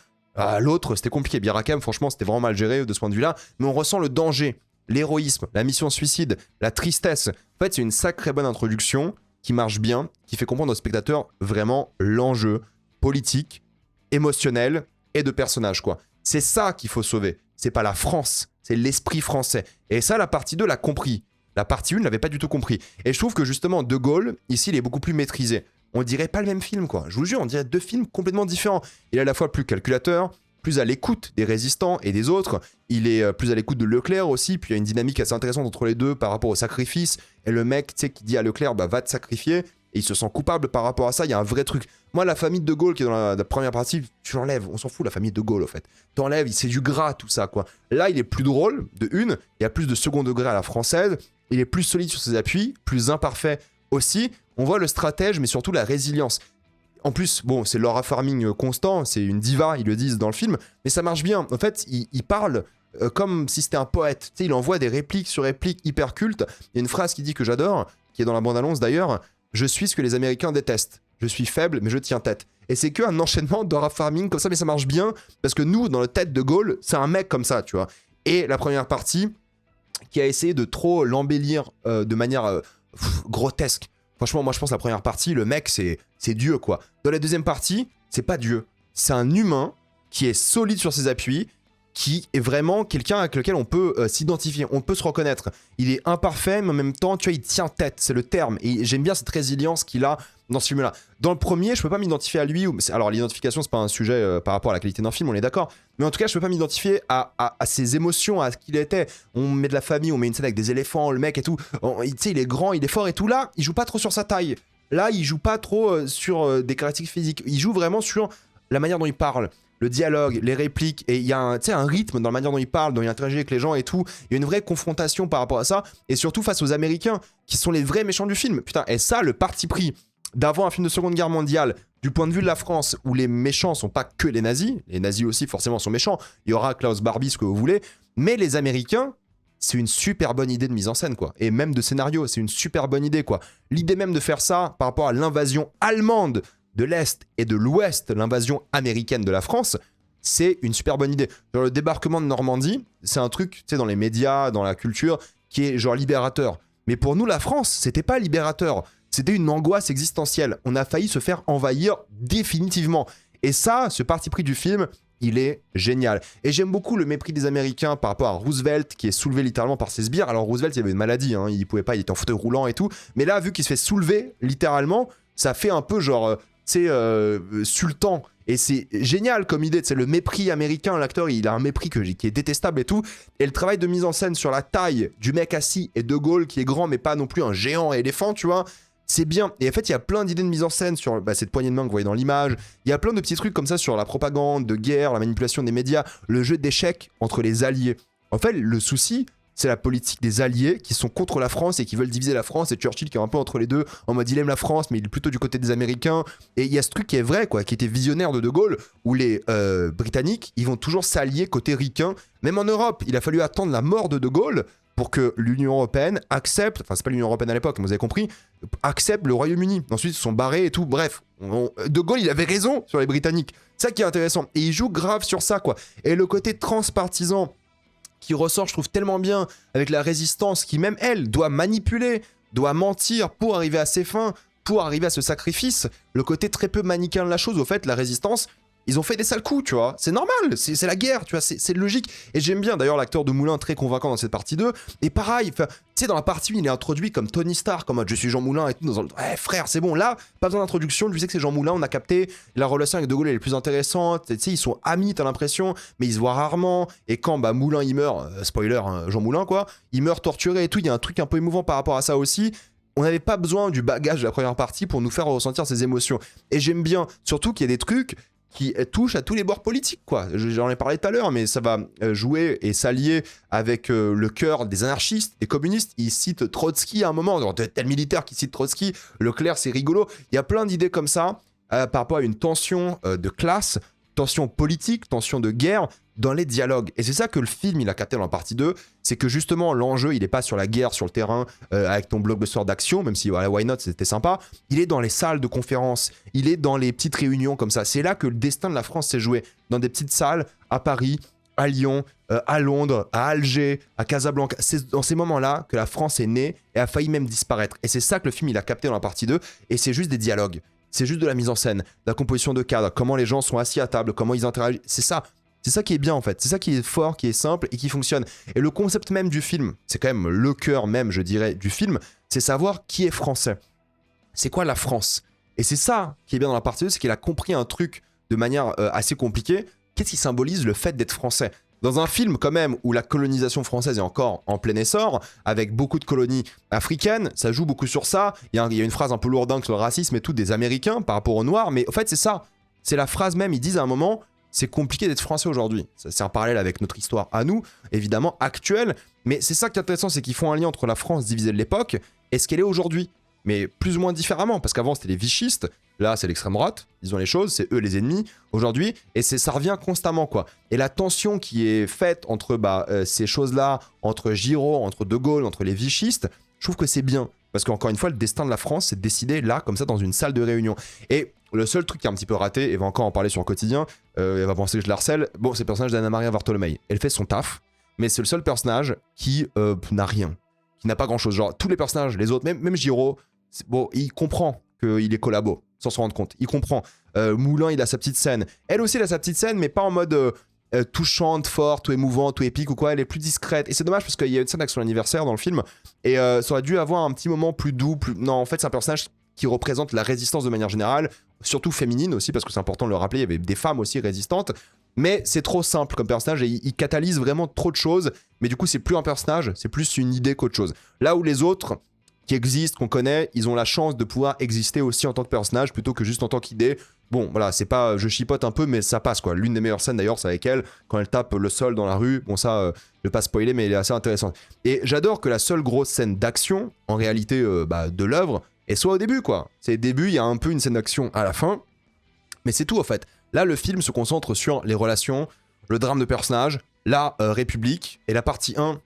[SPEAKER 1] L'autre c'était compliqué, Bir Hakeim franchement c'était vraiment mal géré de ce point de vue là, mais on ressent le danger, l'héroïsme, la mission suicide, la tristesse. En fait c'est une sacrée bonne introduction qui marche bien, qui fait comprendre aux spectateurs vraiment l'enjeu politique, émotionnel, et de personnages quoi. C'est ça qu'il faut sauver. C'est pas la France, c'est l'esprit français. Et ça, la partie 2 l'a compris. La partie 1 l'avait pas du tout compris. Et je trouve que justement, De Gaulle, ici, il est beaucoup plus maîtrisé. On dirait pas le même film quoi. Je vous jure, on dirait 2 films complètement différents. Il est à la fois plus calculateur, plus à l'écoute des résistants et des autres. Il est plus à l'écoute de Leclerc aussi. Puis il y a une dynamique assez intéressante entre les deux par rapport au sacrifice. Et le mec, tu sais, qui dit à Leclerc, bah va te sacrifier. Et il se sent coupable par rapport à ça. Il y a un vrai truc. Moi, la famille de Gaulle qui est dans la première partie, tu l'enlèves. On s'en fout, la famille de Gaulle, en fait. T'enlèves, c'est du gras, tout ça, quoi. Là, il est plus drôle, de une. Il y a plus de second degré à la française. Il est plus solide sur ses appuis, plus imparfait aussi. On voit le stratège, mais surtout la résilience. En plus, bon, c'est Laura Farming constant, c'est une diva, ils le disent dans le film, mais ça marche bien. En fait, il parle comme si c'était un poète. Tu sais, il envoie des répliques sur répliques hyper cultes. Il y a une phrase qui dit que j'adore, qui est dans la bande-annonce d'ailleurs. Je suis ce que les Américains détestent. Je suis faible, mais je tiens tête. Et c'est qu'un enchaînement de rap farming comme ça, mais ça marche bien, parce que nous, dans la tête de Gaulle, c'est un mec comme ça, tu vois. Et la première partie, qui a essayé de trop l'embellir de manière grotesque. Franchement, moi, je pense que la première partie, le mec, c'est Dieu, quoi. Dans la deuxième partie, c'est pas Dieu. C'est un humain qui est solide sur ses appuis, qui est vraiment quelqu'un avec lequel on peut s'identifier, on peut se reconnaître. Il est imparfait, mais en même temps, tu vois, il tient tête, c'est le terme. Et j'aime bien cette résilience qu'il a dans ce film-là. Dans le premier, je peux pas m'identifier à lui. Alors, l'identification, c'est pas un sujet par rapport à la qualité d'un film, on est d'accord. Mais en tout cas, je peux pas m'identifier à ses émotions, à ce qu'il était. On met de la famille, on met une scène avec des éléphants, le mec et tout. Tu sais, il est grand, il est fort et tout. Là, il joue pas trop sur sa taille. Là, il joue pas trop sur des caractéristiques physiques. Il joue vraiment sur la manière dont il parle. Le dialogue, les répliques, et il y a un rythme dans la manière dont il parle, dont il interagit avec les gens et tout. Il y a une vraie confrontation par rapport à ça, et surtout face aux Américains, qui sont les vrais méchants du film. Putain, et ça, le parti pris d'avoir un film de Seconde Guerre mondiale, du point de vue de la France, où les méchants sont pas que les nazis aussi forcément sont méchants, il y aura Klaus Barbie, ce que vous voulez, mais les Américains, c'est une super bonne idée de mise en scène, quoi. Et même de scénario, c'est une super bonne idée, quoi. L'idée même de faire ça par rapport à l'invasion allemande de l'Est et de l'Ouest, l'invasion américaine de la France, c'est une super bonne idée. Genre, le débarquement de Normandie, c'est un truc, tu sais, dans les médias, dans la culture, qui est genre libérateur. Mais pour nous, la France, c'était pas libérateur. C'était une angoisse existentielle. On a failli se faire envahir définitivement. Et ça, ce parti pris du film, il est génial. Et j'aime beaucoup le mépris des Américains par rapport à Roosevelt, qui est soulevé littéralement par ses sbires. Alors Roosevelt, il avait une maladie, hein, il pouvait pas, il était en fauteuil roulant et tout. Mais là, vu qu'il se fait soulever littéralement, ça fait un peu genre... c'est sultan, et c'est génial comme idée, c'est le mépris américain, l'acteur il a un mépris qui est détestable et tout, et le travail de mise en scène sur la taille du mec assis et De Gaulle qui est grand mais pas non plus un géant éléphant, tu vois, c'est bien. Et en fait il y a plein d'idées de mise en scène sur cette poignée de main que vous voyez dans l'image, il y a plein de petits trucs comme ça sur la propagande de guerre, la manipulation des médias, le jeu d'échecs entre les alliés. En fait le souci, c'est la politique des alliés qui sont contre la France et qui veulent diviser la France, et Churchill qui est un peu entre les deux, en mode il aime la France mais il est plutôt du côté des Américains, et il y a ce truc qui est vrai, quoi, qui était visionnaire de Gaulle, où les Britanniques, ils vont toujours s'allier côté ricain, même en Europe, il a fallu attendre la mort de Gaulle pour que l'Union Européenne accepte, enfin c'est pas l'Union Européenne à l'époque, mais vous avez compris, accepte le Royaume-Uni, ensuite ils se sont barrés et tout, bref, De Gaulle il avait raison sur les Britanniques, c'est ça qui est intéressant, et il joue grave sur ça, quoi, et le côté transpartisan, qui ressort, je trouve, tellement bien avec la résistance qui, même elle, doit manipuler, doit mentir pour arriver à ses fins, pour arriver à ce sacrifice. Le côté très peu manichéen de la chose, au fait, la résistance, ils ont fait des sales coups, tu vois. C'est normal, c'est la guerre, tu vois, c'est logique. Et j'aime bien, d'ailleurs, l'acteur de Moulin, très convaincant dans cette partie 2. Et pareil, tu sais, dans la partie 1, il est introduit comme Tony Stark, comme je suis Jean Moulin et tout. Frère, c'est bon, là, pas besoin d'introduction, tu sais que c'est Jean Moulin, on a capté. La relation avec De Gaulle, elle est plus intéressante. Tu sais, ils sont amis, t'as l'impression, mais ils se voient rarement. Et quand Moulin, il meurt, spoiler, hein, Jean Moulin, quoi, il meurt torturé et tout. Il y a un truc un peu émouvant par rapport à ça aussi. On n'avait pas besoin du bagage de la première partie pour nous faire ressentir ces émotions. Et j'aime bien, surtout qu'il y a des trucs qui touche à tous les bords politiques, quoi. J'en ai parlé tout à l'heure, mais ça va jouer et s'allier avec le cœur des anarchistes, des communistes. Il cite Trotsky à un moment, tel militaire qui cite Trotsky, Leclerc, c'est rigolo. Il y a plein d'idées comme ça par rapport à une tension de classe, tension politique, tension de guerre dans les dialogues. Et c'est ça que le film, il a capté dans la partie 2, c'est que justement, l'enjeu, il n'est pas sur la guerre, sur le terrain, avec ton blockbuster d'action, même si, voilà, why not, c'était sympa. Il est dans les salles de conférence, il est dans les petites réunions comme ça. C'est là que le destin de la France s'est joué, dans des petites salles à Paris, à Lyon, à Londres, à Alger, à Casablanca. C'est dans ces moments-là que la France est née et a failli même disparaître. Et c'est ça que le film, il a capté dans la partie 2, et c'est juste des dialogues. C'est juste de la mise en scène, de la composition de cadre, comment les gens sont assis à table, comment ils interagissent. C'est ça. C'est ça qui est bien en fait, c'est ça qui est fort, qui est simple et qui fonctionne. Et le concept même du film, c'est quand même le cœur même, je dirais, du film, c'est savoir qui est français. C'est quoi la France? Et c'est ça qui est bien dans la partie 2, c'est qu'il a compris un truc de manière assez compliquée, qu'est-ce qui symbolise le fait d'être français? Dans un film quand même où la colonisation française est encore en plein essor, avec beaucoup de colonies africaines, ça joue beaucoup sur ça. Il y a une phrase un peu lourdingue sur le racisme et tout des Américains par rapport aux Noirs, mais en fait c'est ça. C'est la phrase même, ils disent à un moment, c'est compliqué d'être français aujourd'hui. C'est un parallèle avec notre histoire à nous, évidemment actuelle, mais c'est ça qui est intéressant, c'est qu'ils font un lien entre la France divisée de l'époque et ce qu'elle est aujourd'hui. Mais plus ou moins différemment, parce qu'avant c'était les vichistes, là c'est l'extrême droite, disons les choses, c'est eux les ennemis aujourd'hui, et ça revient constamment quoi. Et la tension qui est faite entre ces choses-là, entre Giraud, entre De Gaulle, entre les vichistes, je trouve que c'est bien, parce qu'encore une fois le destin de la France c'est décidé là, comme ça, dans une salle de réunion. Et le seul truc qui est un petit peu raté, et va encore en parler sur le quotidien, elle va penser que je la harcèle, bon c'est le personnage d'Anna-Maria Bartholomei, elle fait son taf, mais c'est le seul personnage qui n'a rien, qui n'a pas grand-chose, genre tous les personnages, les autres, même Giraud, bon, il comprend qu'il est collabo, sans se rendre compte. Il comprend. Moulin, il a sa petite scène. Elle aussi, elle a sa petite scène, mais pas en mode touchante, forte, ou émouvante, ou épique, ou quoi. Elle est plus discrète. Et c'est dommage, parce qu'il y a une scène avec son anniversaire dans le film, et ça aurait dû avoir un petit moment plus doux, plus... Non, en fait, c'est un personnage qui représente la résistance de manière générale, surtout féminine aussi, parce que c'est important de le rappeler, il y avait des femmes aussi résistantes, mais c'est trop simple comme personnage, et il catalyse vraiment trop de choses, mais du coup, c'est plus un personnage, c'est plus une idée qu'autre chose. Là où les autres... qui existent, qu'on connaît, ils ont la chance de pouvoir exister aussi en tant que personnage plutôt que juste en tant qu'idée. Bon, voilà, c'est pas... Je chipote un peu, mais ça passe, quoi. L'une des meilleures scènes, d'ailleurs, c'est avec elle, quand elle tape le sol dans la rue. Bon, ça, je vais pas spoiler, mais elle est assez intéressante. Et j'adore que la seule grosse scène d'action, en réalité, de l'œuvre, elle soit au début, quoi. C'est au début, il y a un peu une scène d'action à la fin, mais c'est tout, en fait. Là, le film se concentre sur les relations, le drame de personnages, la République, et la partie 1...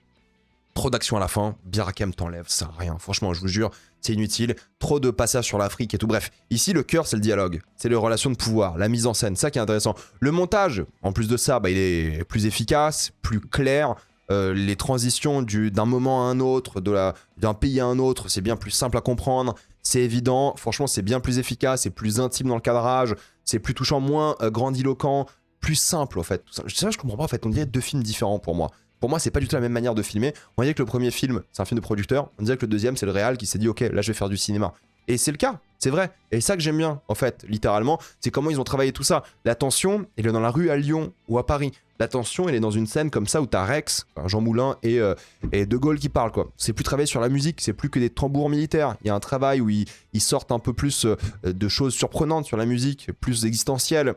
[SPEAKER 1] trop d'action à la fin, Bir Hakeim t'enlève, ça sert à rien, franchement je vous jure, c'est inutile, trop de passages sur l'Afrique et tout, bref. Ici le cœur c'est le dialogue, c'est les relations de pouvoir, la mise en scène, ça qui est intéressant. Le montage, en plus de ça, il est plus efficace, plus clair, les transitions d'un moment à un autre, d'un pays à un autre, c'est bien plus simple à comprendre, c'est évident, franchement c'est bien plus efficace, c'est plus intime dans le cadrage, c'est plus touchant, moins grandiloquent, plus simple en fait. Ça je comprends pas en fait, on dirait deux films différents pour moi. Pour moi, c'est pas du tout la même manière de filmer. On dirait que le premier film, c'est un film de producteur. On dirait que le deuxième, c'est le réal qui s'est dit, ok, là, je vais faire du cinéma. Et c'est le cas, c'est vrai. Et ça que j'aime bien, en fait, littéralement, c'est comment ils ont travaillé tout ça. La tension, elle est dans la rue à Lyon ou à Paris. La tension, elle est dans une scène comme ça où t'as Rex, Jean Moulin et De Gaulle qui parlent, quoi. C'est plus travaillé sur la musique, c'est plus que des tambours militaires. Il y a un travail où ils sortent un peu plus de choses surprenantes sur la musique, plus existentielles,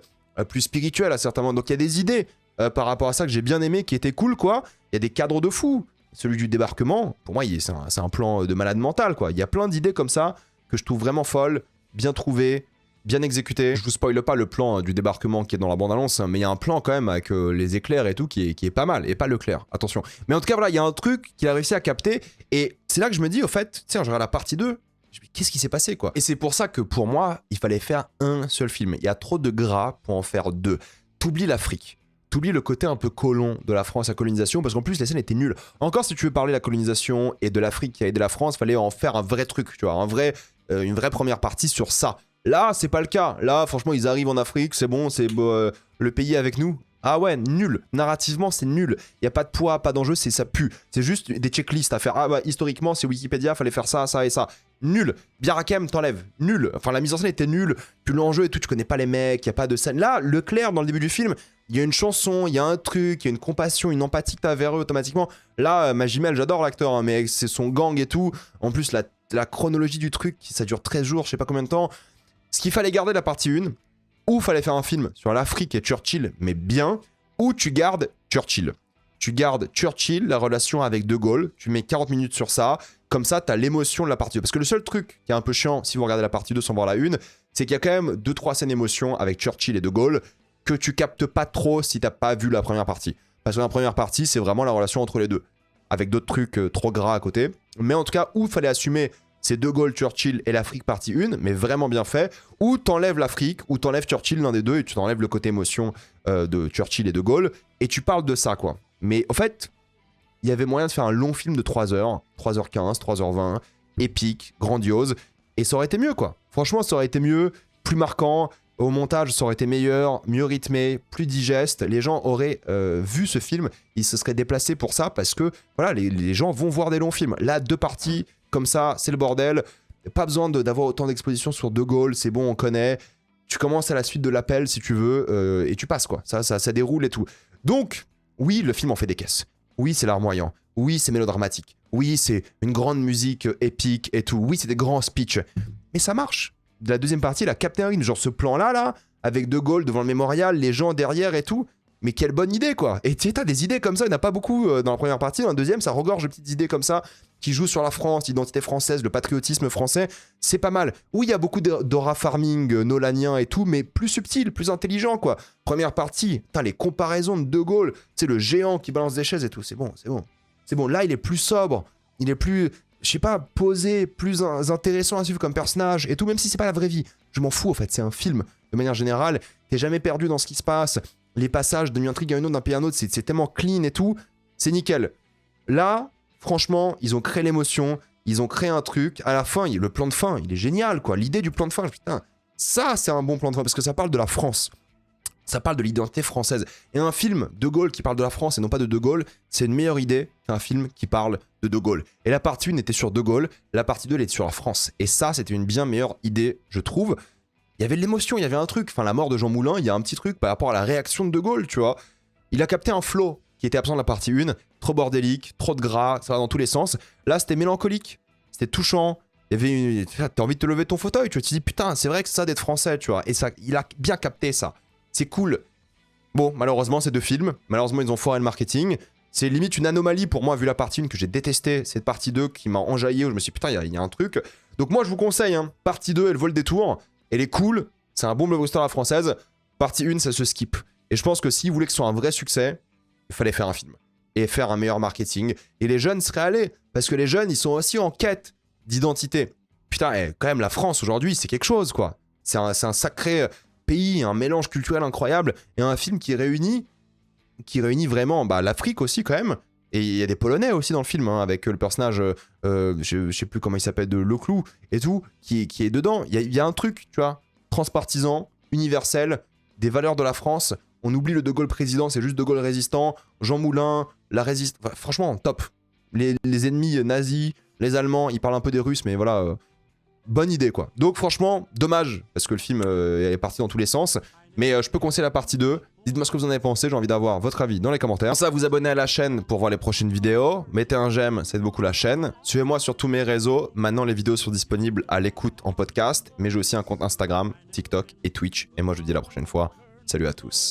[SPEAKER 1] plus spirituelles à certains moments. Donc il y a des idées par rapport à ça que j'ai bien aimé, qui était cool, quoi. Il y a des cadres de fou. Celui du débarquement, pour moi, c'est un plan de malade mental, quoi. Il y a plein d'idées comme ça que je trouve vraiment folles, bien trouvées, bien exécutées. Je vous spoile pas le plan du débarquement qui est dans la bande-annonce, mais il y a un plan quand même avec les éclairs et tout qui est pas mal, et pas Leclerc, attention. Mais en tout cas, voilà, il y a un truc qu'il a réussi à capter, et c'est là que je me dis, au fait, tiens, je regarde la partie 2, qu'est-ce qui s'est passé, quoi. Et c'est pour ça que, pour moi, il fallait faire un seul film. Il y a trop de gras pour en faire deux. T'oublies l'Afrique. T'oublies le côté un peu colon de la France à colonisation, parce qu'en plus les scènes étaient nulles. Encore, si tu veux parler de la colonisation et de l'Afrique qui a aidé la France, fallait en faire un vrai truc, tu vois, une vraie première partie sur ça. Là, c'est pas le cas. Là, franchement, ils arrivent en Afrique, c'est bon, c'est le pays avec nous. Ah ouais, nul. Narrativement, c'est nul. Il y a pas de poids, pas d'enjeu, ça pue. C'est juste des checklists à faire. Ah bah, historiquement, c'est Wikipédia, fallait faire ça, ça et ça. Nul. Bir Hakeim t'enlève. Nul. Enfin, la mise en scène était nulle. Puis l'enjeu et tout, tu connais pas les mecs, il y a pas de scène. Là, Leclerc, dans le début du film, il y a une chanson, il y a un truc, il y a une compassion, une empathie que t'as vers eux automatiquement. Là, Magimel, j'adore l'acteur, hein, mais c'est son gang et tout. En plus, la chronologie du truc, ça dure 13 jours, je sais pas combien de temps. Ce qu'il fallait garder de la partie 1, ou fallait faire un film sur l'Afrique et Churchill, mais bien, ou tu gardes Churchill. Tu gardes Churchill, la relation avec De Gaulle, tu mets 40 minutes sur ça, comme ça, t'as l'émotion de la partie 2. Parce que le seul truc qui est un peu chiant, si vous regardez la partie 2 sans voir la 1, c'est qu'il y a quand même 2-3 scènes d'émotion avec Churchill et De Gaulle, que tu captes pas trop si t'as pas vu la première partie. Parce que la première partie, c'est vraiment la relation entre les deux. Avec d'autres trucs trop gras à côté. Mais en tout cas, où il fallait assumer c'est De Gaulle, Churchill et l'Afrique partie 1, mais vraiment bien fait. Ou t'enlèves l'Afrique, ou t'enlèves Churchill, l'un des deux, et tu t'enlèves le côté émotion de Churchill et De Gaulle, et tu parles de ça, quoi. Mais en fait, il y avait moyen de faire un long film de 3 heures, 3h15, 3h20, épique, grandiose, et ça aurait été mieux, quoi. Franchement, ça aurait été mieux, plus marquant. Au montage, ça aurait été meilleur, mieux rythmé, plus digeste. Les gens auraient vu ce film, ils se seraient déplacés pour ça parce que voilà, les gens vont voir des longs films. Là, 2 parties, comme ça, c'est le bordel. Pas besoin d'avoir autant d'exposition sur De Gaulle, c'est bon, on connaît. tu commences à la suite de l'appel si tu veux, et tu passes quoi. Ça déroule et tout. Donc, oui, le film en fait des caisses. Oui, c'est larmoyant. Oui, c'est mélodramatique. Oui, c'est une grande musique épique et tout. Oui, c'est des grands speeches. Mais ça marche. De la deuxième partie, la Captain Rin, genre ce plan-là, là, avec De Gaulle devant le mémorial, les gens derrière et tout. Mais quelle bonne idée, quoi. Et tu sais, t'as des idées comme ça, il n'y en a pas beaucoup dans la première partie. Dans la deuxième, ça regorge de petites idées comme ça, qui jouent sur la France, l'identité française, le patriotisme français. C'est pas mal. Oui, il y a beaucoup d'aura farming nolanien et tout, mais plus subtil, plus intelligent, quoi. Première partie, putain, les comparaisons de Gaulle, c'est le géant qui balance des chaises et tout. C'est bon, c'est bon. C'est bon, là, il est plus sobre, il est plus, je sais pas, posé, plus intéressant à suivre comme personnage et tout, même si c'est pas la vraie vie. Je m'en fous, en fait, c'est un film. De manière générale, t'es jamais perdu dans ce qui se passe. Les passages d'une intrigue à une autre, d'un pays à un autre, c'est tellement clean et tout, c'est nickel. Là, franchement, ils ont créé l'émotion, ils ont créé un truc. À la fin, le plan de fin, il est génial, quoi. L'idée du plan de fin, putain, ça, c'est un bon plan de fin, parce que ça parle de la France. Ça parle de l'identité française. Et un film De Gaulle qui parle de la France et non pas de Gaulle, c'est une meilleure idée qu'un film qui parle de Gaulle. Et la partie 1 était sur De Gaulle, la partie 2, elle était sur la France. Et ça, c'était une bien meilleure idée, je trouve. Il y avait de l'émotion, il y avait un truc. Enfin, la mort de Jean Moulin, il y a un petit truc par rapport à la réaction de Gaulle, tu vois. Il a capté un flow qui était absent de la partie 1. Trop bordélique, trop de gras, ça va dans tous les sens. Là, c'était mélancolique, c'était touchant. Il y avait t'as envie de te lever de ton fauteuil, tu vois. Tu te dis, putain, c'est vrai que c'est ça d'être français, tu vois. Et ça, il a bien capté ça. C'est cool. Bon, malheureusement, c'est 2 films. Malheureusement, ils ont foiré le marketing. C'est limite une anomalie pour moi, vu la partie 1 que j'ai détesté. Cette partie 2 qui m'a enjaillé, où je me suis dit, putain, il y a un truc. Donc moi, je vous conseille, hein, partie 2, elle vaut le détour. Elle est cool, c'est un bon blockbuster à la française. Partie 1, ça se skip. Et je pense que s'ils voulaient que ce soit un vrai succès, il fallait faire un film. Et faire un meilleur marketing. Et les jeunes seraient allés. Parce que les jeunes, ils sont aussi en quête d'identité. Putain, quand même, la France, aujourd'hui, c'est quelque chose, quoi. C'est un sacré pays, un mélange culturel incroyable. Et un film qui réunit vraiment l'Afrique aussi, quand même. Et il y a des Polonais aussi dans le film, hein, avec le personnage, je sais plus comment il s'appelle, de Leclou et tout, qui est dedans. Il y a un truc, tu vois, transpartisan, universel, des valeurs de la France. On oublie le De Gaulle président, c'est juste De Gaulle résistant. Jean Moulin, la résistance. Enfin, franchement, top. Les ennemis nazis, les Allemands, ils parlent un peu des Russes, mais voilà, bonne idée, quoi. Donc franchement, dommage, parce que le film est parti dans tous les sens. Mais je peux conseiller la partie 2. Dites-moi ce que vous en avez pensé, j'ai envie d'avoir votre avis dans les commentaires. Pensez à vous abonner à la chaîne pour voir les prochaines vidéos. Mettez un j'aime, ça aide beaucoup la chaîne. Suivez-moi sur tous mes réseaux. Maintenant, les vidéos sont disponibles à l'écoute en podcast. Mais j'ai aussi un compte Instagram, TikTok et Twitch. Et moi, je vous dis à la prochaine fois. Salut à tous.